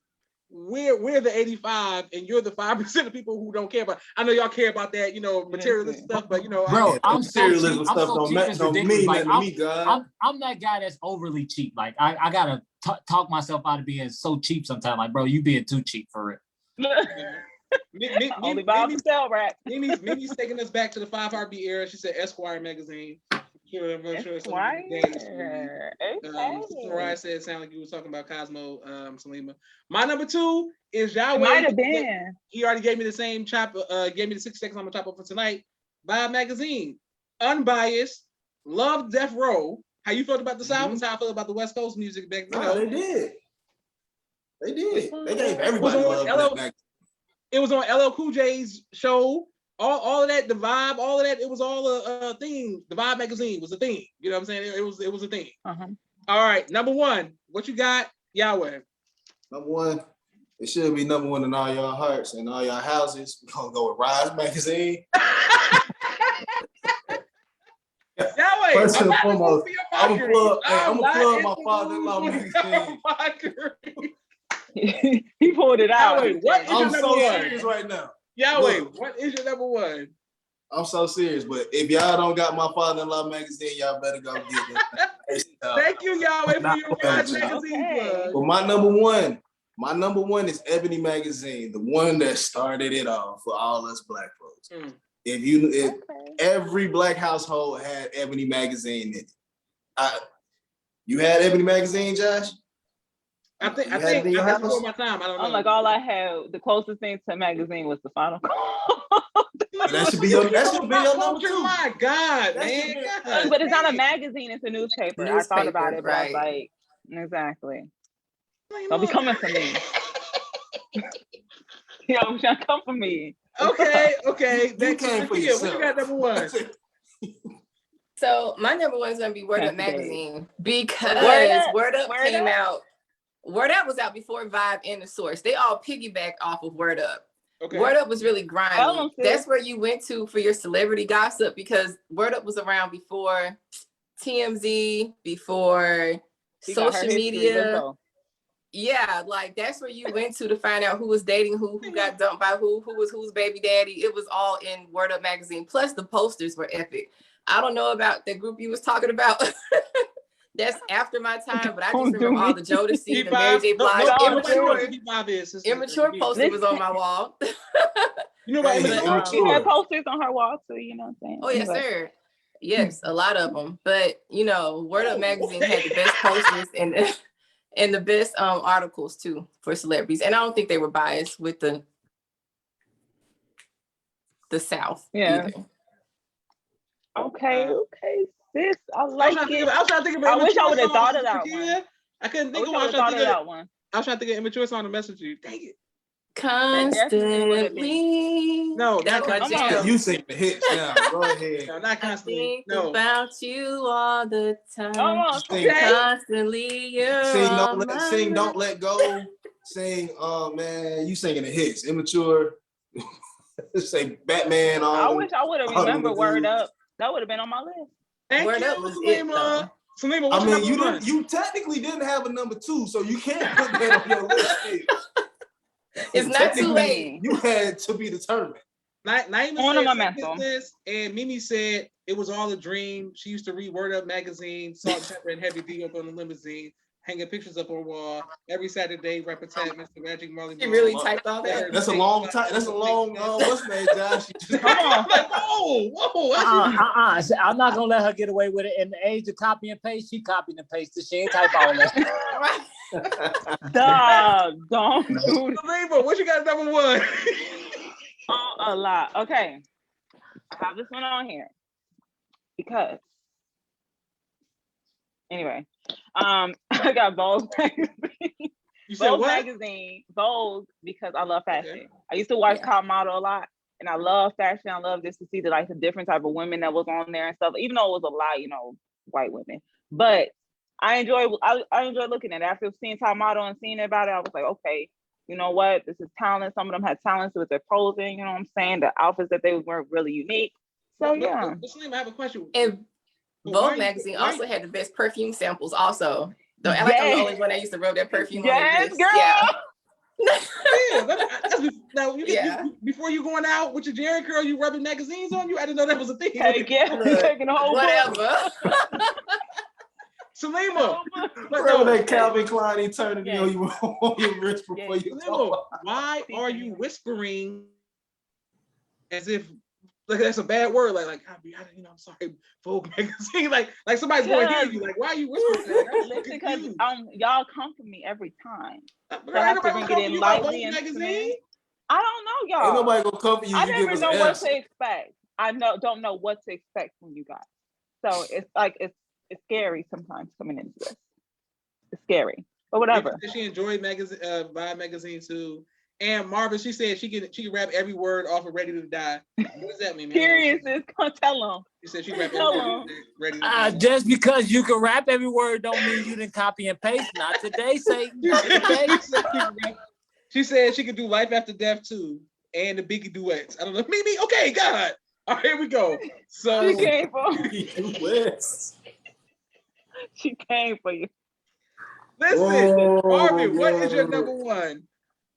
we're the 85 and you're the 5% of people who don't care about. I know y'all care about that, materialistic stuff, but Bro, I'm so cheap. Materialism I'm stuff so don't cheap. It's don't ridiculous. mean Like nothing to me, God. I'm that guy that's overly cheap. Like I gotta talk myself out of being so cheap sometimes. Like, bro, you being too cheap for it. Only buy them sell rack. Mimi's taking us back to the 5 Heartbeat era. She said Esquire magazine. Esquire. Mariah said it sounded like you were talking about Cosmo, Salima. My number 2 is Yahweh. Might have been. He already gave me the same chop, gave me the 6 seconds I'm gonna chop up for tonight. Vibe magazine. Unbiased. Love Death Row. How you felt about the South? How I felt about the West Coast music back then. No, they did. They gave everybody love that back. It was on LL Cool J's show. All of that, the vibe, all of that, it was all a thing. The Vibe magazine was a thing. You know what I'm saying? It was a thing. Uh-huh. All right, number 1. What you got, Yahweh? Number 1, it should be number 1 in all y'all hearts and all y'all houses. We're gonna go with Rise magazine. Yahweh, First and foremost, I'm gonna plug my not father-in-law magazine. He pulled it out. Yahweh, what is your I'm number so 1? serious right now. Yahweh, Look. what is your number 1? I'm so serious, but if y'all don't got my father-in-law magazine, y'all better go get it. Thank you, Yahweh, for your Rise Okay. magazine plug. But my number one is Ebony magazine, the one that started it all for all us black folks. If every black household had Ebony magazine in it. You had Ebony magazine, Josh? I think You had it in your house? before my time. I don't know. I'm like, all I had, the closest thing to a magazine was the Final Call. That should be your number 2. My God, That man. should be- God But it's not a dang. magazine, it's a newspaper. I thought about it, but I was like, exactly. Don't be coming for me. Yo, trying to come for me. Okay. You came for yourself. What you got number 1? So my number 1 is gonna be Word Up magazine because Word Up came out. Word Up was out before Vibe and The Source. They all piggyback off of Word Up. Okay. Word Up was really grimy. That's where you went to for your celebrity gossip because Word Up was around before TMZ, before social media. Yeah, like that's where you went to find out who was dating who got dumped by who was whose baby daddy. It was all in Word Up magazine. Plus the posters were epic. I don't know about the group you was talking about. That's after my time, but I just remember all the Jodeci, the Mary J. Blige, immature poster was on my wall. You know about immature? She had posters on her wall too, you know what I'm saying? Oh, yes, sir. Yes, a lot of them. But, Word Up magazine had the best posters and the best articles too for celebrities. And I don't think they were biased with the South either. Okay, sis. I like it. I was trying to think of I wish I would have thought of that one. I couldn't think of one. I was trying to think of that one. I was trying to think of immature song to message you. Dang it. Constantly. No, that's my jam. You sing the hits now. Go ahead. No, not constantly. I think about you all the time. Constantly. You're Sing Don't Let Go. Sing, man, you singing the hits. Immature. Say Batman. I wish I would have remembered Word Up. That would have been on my list. Word Up was it, though. Salima, I mean, you technically didn't have a number 2, so you can't put that on your list. It's not too late. You had to be determined. Naima said this, and Mimi said it was all a dream. She used to read Word Up magazine, Salt, Pepper, and Heavy D up on the limousine, hanging pictures up on the wall every Saturday. Repetat, Mr. Magic Marley. He really typed all that. That's a long time. That's a long. What's name, Josh? Come on, like, whoa. I'm not gonna let her get away with it. In the age of copy and paste, she copied and pasted. She ain't type all that. Dog, don't do it. What you got number 1? A lot. Okay, I have this one on here because anyway, I got Vogue magazine. You said Vogue what? magazine, Vogue, because I love fashion. Okay. I used to watch Top Model a lot, and I love fashion. I love just to see the different type of women that was on there and stuff. Even though it was a lot, white women, but I enjoy looking at it. After seeing Top Model and seeing about it, I was like, okay, you know what? This is talent. Some of them had talents with their posing. You know what I'm saying? The outfits that they were really unique. So yeah. But Slim, I have a question. And But why Vogue you- magazine why also you- had the best perfume samples also. Though I like I'm the Yes. only one that used to rub that perfume on Yes, their girl. wrist. Yeah, now Yeah. before you going out with your Jerry curl, you rubbing magazines on you. I didn't know that was a thing. Heck yeah. Look, Taking a whole book. Whatever. Salima, but Remember no, that Calvin Klein eternity Yeah. on your wrist before you Salima, go. why are you whispering as if like that's a bad word? Like I'm sorry, Vogue magazine. Like somebody's going to hear you. Like, why are you whispering that? I'm so Listen, because confused. y'all come for me every time. Girl, I ain't have to nobody bring it talking in to you about lightly Vogue and magazine. I don't know, y'all. Ain't nobody gonna come for you. I You give never us know an what answer. to expect. I don't know what to expect from you guys. So it's like it's scary sometimes coming into this. It's scary, but whatever. She enjoyed magazine, Vibe magazine too. And Marvin, she said she can rap every word off of Ready to Die. What does that mean? Man? Period, sis. Come tell them. She said she rap every Tell word 'em. off of Ready to Die. Just because you can rap every word don't mean you didn't copy and paste. Not today, Satan. She Not said- today. she said she could do Life After Death too, and the Biggie duets. I don't know. Mimi, okay, God. All right, here we go. So She came for West. she came for you. listen, Whoa, Marvin, what is your whoa. number one?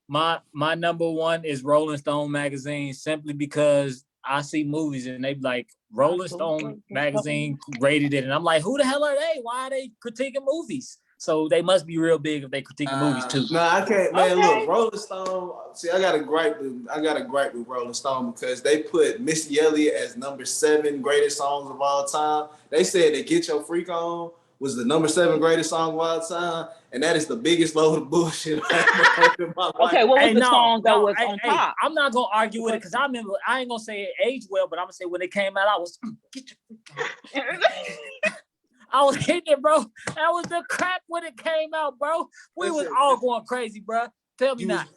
My number one is Rolling Stone magazine, simply because I see movies and they be like Rolling Stone magazine rated it, and I'm like, who the hell are they? Why are they critiquing movies? So they must be real big if they critiquing movies too. No, I can't, man. Okay. Look, Rolling Stone. See, I got a gripe with Rolling Stone because they put Missy Elliott as number 7 greatest songs of all time. They said that "Get Your Freak On" was the number 7 greatest song of all time, and that is the biggest load of bullshit I ever heard in my life. Okay, what was the song that was on top? I'm not gonna argue with it because I remember I ain't gonna say it aged well, but I'm gonna say when it came out, I was get your I was hitting it, bro. That was the crack when it came out, bro. We was Listen, all going crazy, bro. Tell me You not.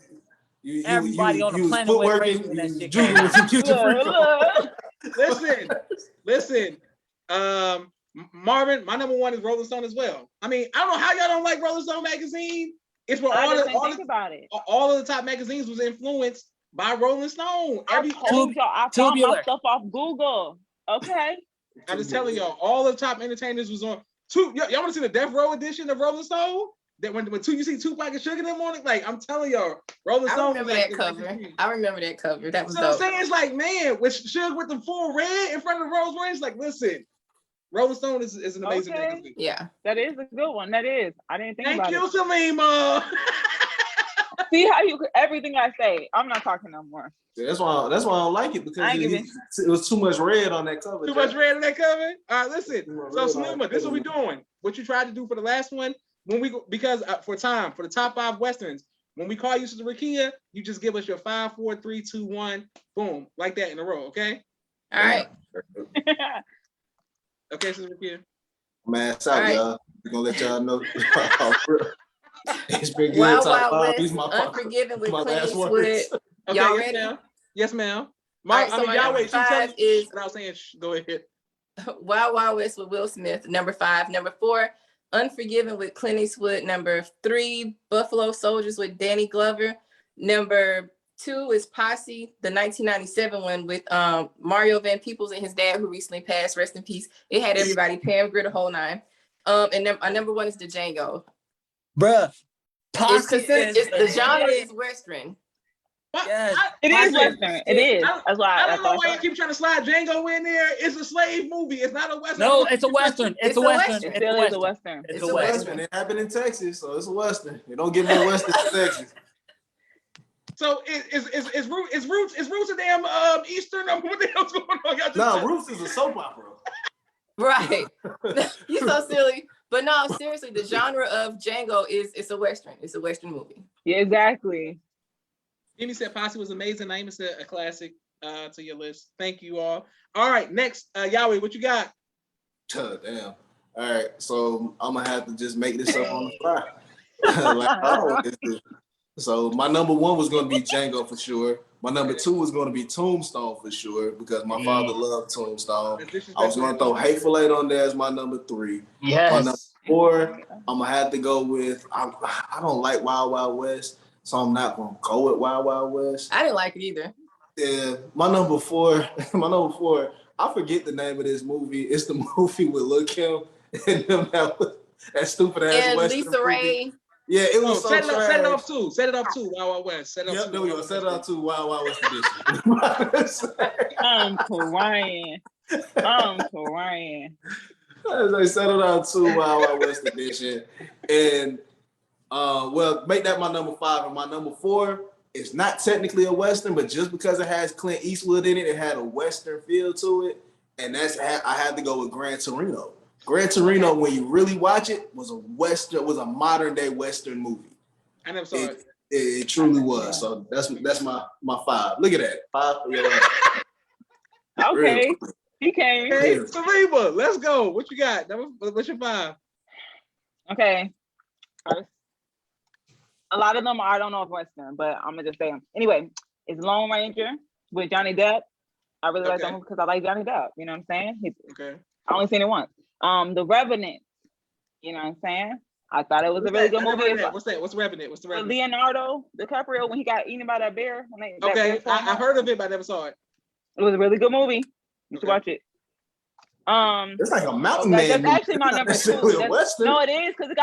You, Everybody on the was planet went footworking, crazy when you that was shit juggling came with your future freak on. Listen. Marvin, my number one is Rolling Stone as well. I mean, I don't know how y'all don't like Rolling Stone magazine. It's where I all just the, didn't all, think about it. the, all of the top magazines was influenced by Rolling Stone. I told y'all I found tubular. my stuff off Google. Okay. I'm just telling y'all, all the top entertainers was on. Y'all want to see the Death Row edition of Rolling Stone? That when you see Tupac and Sugar in the morning, like I'm telling y'all, Rolling I Stone. remember that cover. I remember that cover. That was So I'm dope. saying it's like, man, with Sugar with the full red in front of the Rolls Royce, like, listen, Rolling Stone is an amazing Okay. magazine. Yeah. That is a good one. That is. I didn't think Thank about you, it. Salima. See how you everything I say. I'm not talking no more. That's why I don't like it because I ain't it was too much red on that cover. Too much red in that cover. All right, listen. Too So much red on Salima, this is what we cover. doing. What you tried to do for the last one, when we go, because for the top 5 westerns, when we call you Sister Rakia, you just give us your 5, 4, 3, 2, 1, boom, like that in a row. Okay. All right. Okay, Sister Rakia. Man, out, All right. y'all. We're gonna let y'all know. It's been good. Wild Top Wild 5. West, These my Unforgiven with my Clint last Eastwood. words. Okay, Y'all yes, ready? ma'am. Yes, ma'am. All right, so my number Yahweh, 5 is what I was saying. Go ahead. Wild Wild West with Will Smith, number 5. Number 4, Unforgiven with Clint Eastwood. Number 3, Buffalo Soldiers with Danny Glover. Number 2 is Posse, the 1997 one with Mario Van Peebles and his dad who recently passed. Rest in peace. It had everybody, Pam Grier, the whole nine. And then number 1 is the Django. Bruh. It's the the genre is Western. Yes. It is Western. It is. That's why. I That's don't know why. why you keep trying to slide Django in there. It's a slave movie. It's not a Western. No, it's a Western. It's a Western. Western. It still is a Western. It's It's a a Western. Western. It happened in Texas, so it's a Western. You don't get more Western in Texas. So is Roots a damn Eastern? What the hell's going on? Y'all just No, said- Roots is a soap opera. Right. You're so silly. But no, seriously, the genre of Django it's a Western. It's a Western movie. Yeah, exactly. Jimmy said Posse was amazing. Naima said a classic to your list. Thank you all. All right, next, Yahweh, what you got? Damn. All right, so I'm gonna have to just make this up on the fly. Like I always do. So my number 1 was gonna be Django for sure. My number 2 was gonna be Tombstone for sure because my father loved Tombstone. I was gonna throw Hateful Eight on there as my number 3. My number Yes. 4, I'm gonna have to go with. I don't like Wild Wild West, so I'm not gonna go with Wild Wild West. I didn't like it either. Yeah, my number 4, I forget the name of this movie. It's the movie with Lil Kim and them that stupid ass And Western Lisa movie. Ray. Yeah, it Oh, was so set it trash. off too. Set it off too. Wild Wild West. Set it off Yep, too. there we go. Wild Set it Wild out to Wild Wild West Edition. I'm crying. I'm crying. As I set it out to Wild Wild West Edition. And well, make that my number 5. And my number 4 is not technically a Western, but just because it has Clint Eastwood in it, it had a Western feel to it. And I had to go with Gran Torino. Gran Torino, when you really watch it, was a modern day Western movie. I never saw it. It truly was. So that's my 5. Look at that. 5 for your ass. Okay. He came. Hey, Yeah. Saliba, let's go. What you got? What's your 5? Okay. A lot of them I don't know if Western, but I'm gonna just say them. Anyway, it's Lone Ranger with Johnny Depp. I really like that movie because I like Johnny Depp. You know what I'm saying? Okay. I only seen it once. The Revenant. You know what I'm saying? I thought it was a really good movie. What's that? What's Revenant? What's the With Revenant? Leonardo DiCaprio when he got eaten by that bear. That Okay, bear formed I up. heard of it, but I never saw it. It was a really good movie. You should Okay. watch it. It's like a mountain That's man. movie. actually my number That's 2. really a That's- Western. No, it is because it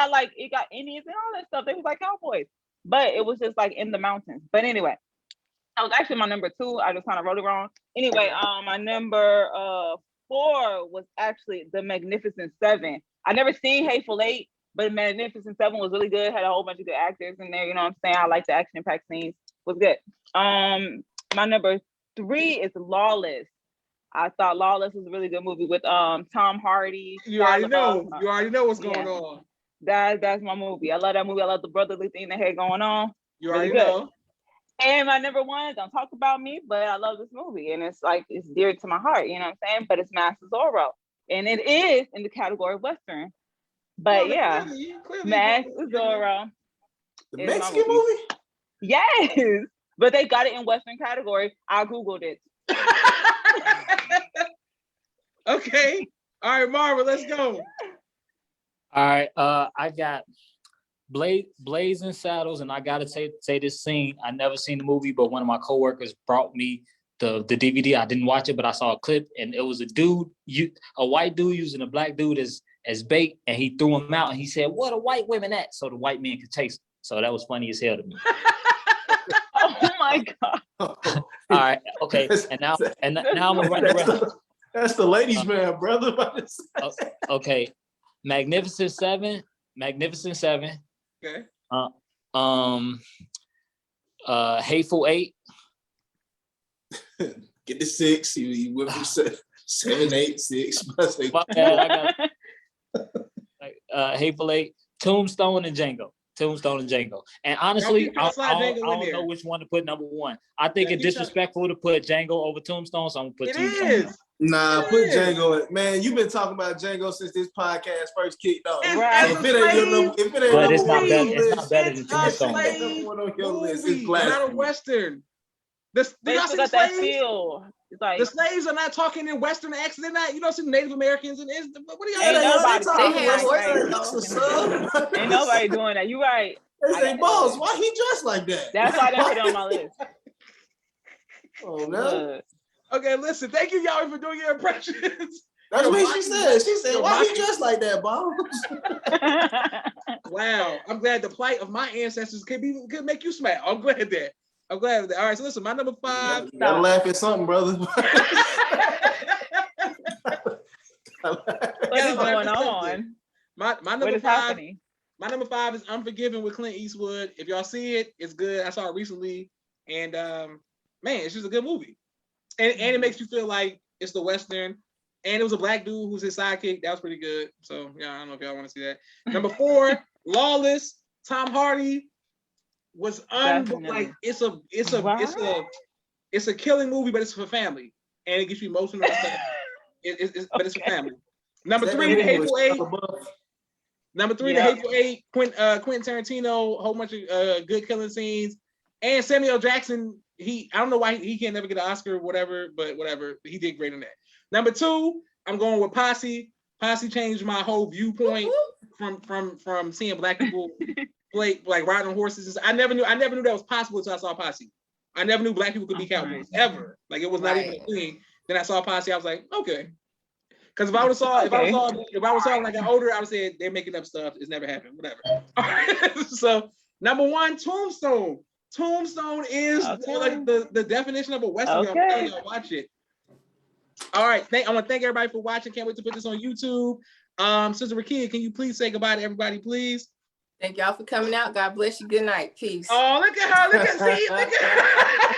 got Indians and all that stuff. They was like cowboys, but it was just like in the mountains. But anyway, that was actually my number 2. I just kind of wrote it wrong. Anyway, my number 4 was actually The Magnificent Seven. I never seen Hateful Eight, but Magnificent Seven was really good. Had a whole bunch of good actors in there. You know what I'm saying? I like the action-packed scenes. Was good. My number 3 is Lawless. I thought Lawless was a really good movie with Tom Hardy. You already Shia know. LaBeouf. You already know what's going Yeah. on. That's my movie. I love that movie. I love the brotherly thing they had going on. You Really already good. know. And my number 1, don't talk about me, but I love this movie. And it's dear to my heart, you know what I'm saying? But it's Master Zorro. And it is in the category of Western. But Well, yeah, clearly, Master Zorro. The It's my Mexican movie. movie? Yes. But they got it in Western category. I Googled it. Okay. All right, Marvin, let's go. All right, I got Blazing Saddles, and I gotta say this scene. I never seen the movie, but one of my coworkers brought me the DVD. I didn't watch it, but I saw a clip, and it was a white dude using a black dude as bait, and he threw him out, and he said, "What are white women at?" So the white man could chase him. So that was funny as hell to me. Oh my God. All right, okay, and now I'm gonna run the rest. That's the ladies' man, brother. Okay, Magnificent Seven. Okay. Hateful Eight. Get the 6. You went from 7, 8, 6. My bad, I got Hateful Eight, Tombstone and Django. And honestly, I don't know which one to put number 1. I think it's disrespectful to put Django over Tombstone, so I'm gonna put It Tombstone. is. Nah, put Django in. Man, you've been talking about Django since this podcast first kicked off. Right. So if it ain't your number, But it's not better. one It's not better than It's a Tombstone. slave on your list, movie, it's not a blasphemy. Western. They Y'all see still the got that slaves? feel. It's like The slaves are not talking in Western accents. They're not. You don't see Native Americans and what do y'all? Ain't nobody They had talking horses, like though. ain't nobody doing that. You right. They say, "Boss, why he dressed like that?" That's why I didn't put it on my list. Oh no, Okay, listen. Thank you, y'all, for doing your impressions. that's what she said. She said, You're "Why he mocking. dressed like that, boss?" Wow, I'm glad the plight of my ancestors could make you smile. I'm glad of that. All right, so listen, my number 5. You gotta laugh at something, brother. What is going on? My What number is 5. happening? My number 5 is Unforgiven with Clint Eastwood. If y'all see it, it's good. I saw it recently, and man, it's just a good movie. And it makes you feel like it's the Western. And it was a black dude who's his sidekick. That was pretty good. So yeah, I don't know if y'all want to see that. Number 4, Lawless. Tom Hardy was Definitely. it's a killing movie, but it's for family, and it gets you emotional. And stuff. But it's for family. Number 3, The Hateful Eight. Number 3, Yeah. The Hateful Eight. Quentin Tarantino, a whole bunch of good killing scenes, and Samuel Jackson. I don't know why he can't never get an Oscar or whatever, but whatever. He did great in that. Number 2, I'm going with Posse. Posse changed my whole viewpoint from seeing black people play like riding on horses. I never knew that was possible until I saw Posse. I never knew black people could be cowboys ever. Like it was not even a thing. Then I saw Posse. I was like, okay. Because if I would have saw like an older, I would say they're making up stuff. It's never happened. Whatever. All right. So number one, Tombstone. Tombstone is like the definition of a Western. I'm telling y'all, watch it. All right. I want to thank everybody for watching. Can't wait to put this on YouTube. Sister Rakia, can you please say goodbye to everybody, please? Thank y'all for coming out. God bless you. Good night. Peace. Oh, look at her. Look at her.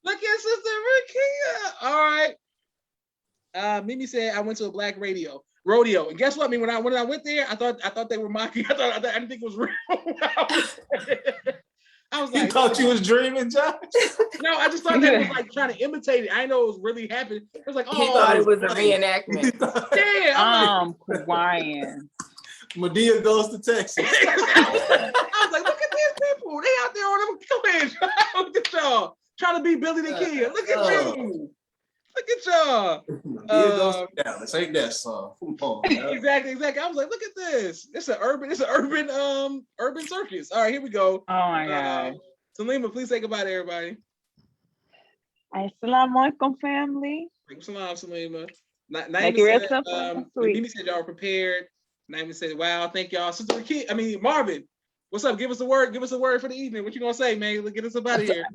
Look at Sister Rakia. All right. Mimi said I went to a black rodeo. And guess what? I mean, when I went there, I thought they were mocking. I didn't think it was real. I was like, you thought you was dreaming, Josh? No, I just thought they was like trying to imitate it. I didn't know it was really happening. It was like, oh, He thought it was a reenactment. Yeah, I'm crying. Medea goes to Texas. I was like, look at these people. They out there on them. Come here. Look at y'all. Trying to be Billy the Kid. Look at you. Look at y'all. Medea goes to Dallas. Ain't that song? Come on. Exactly. I was like, look at this. It's an urban circus. All right, here we go. Oh my God. Salima, please say goodbye to everybody. Assalamu alaikum, family. Salam, Salima. Make it real simple and sweet. Mimi said y'all were prepared. Naima said, wow, thank y'all. Sister Marvin, what's up? Give us a word for the evening. What you gonna say, man? Get us up out of here.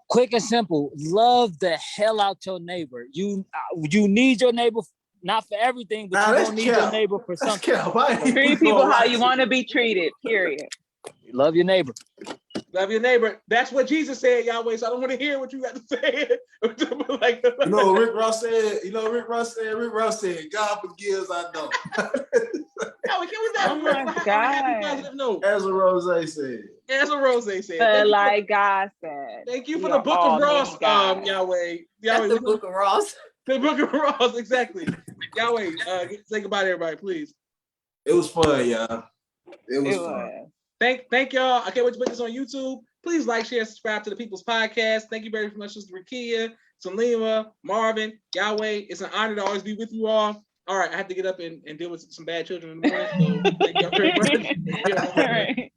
Quick and simple. Love the hell out your neighbor. You need your neighbor, not for everything, but you don't need your neighbor for something. Treat people how you want to be treated, period. Love your neighbor. Love your neighbor. That's what Jesus said, Yahweh. So I don't want to hear what you got to say. Like, Rick Ross said, God forgives, I don't. Oh my God. As a Rose said. But like God said. Thank you for the Book of Ross, Yahweh. That's the Book of Ross. The Book of Ross, exactly. Yahweh, say goodbye to everybody, please. It was fun, y'all. It was fun. Thank y'all. I can't wait to put this on YouTube. Please like, share, subscribe to the People's Podcast. Thank you very much, Sister Rakia, Salima, Marvin, Yahweh. It's an honor to always be with you all. All right, I have to get up and deal with some bad children in the morning. So thank y'all very much. All right.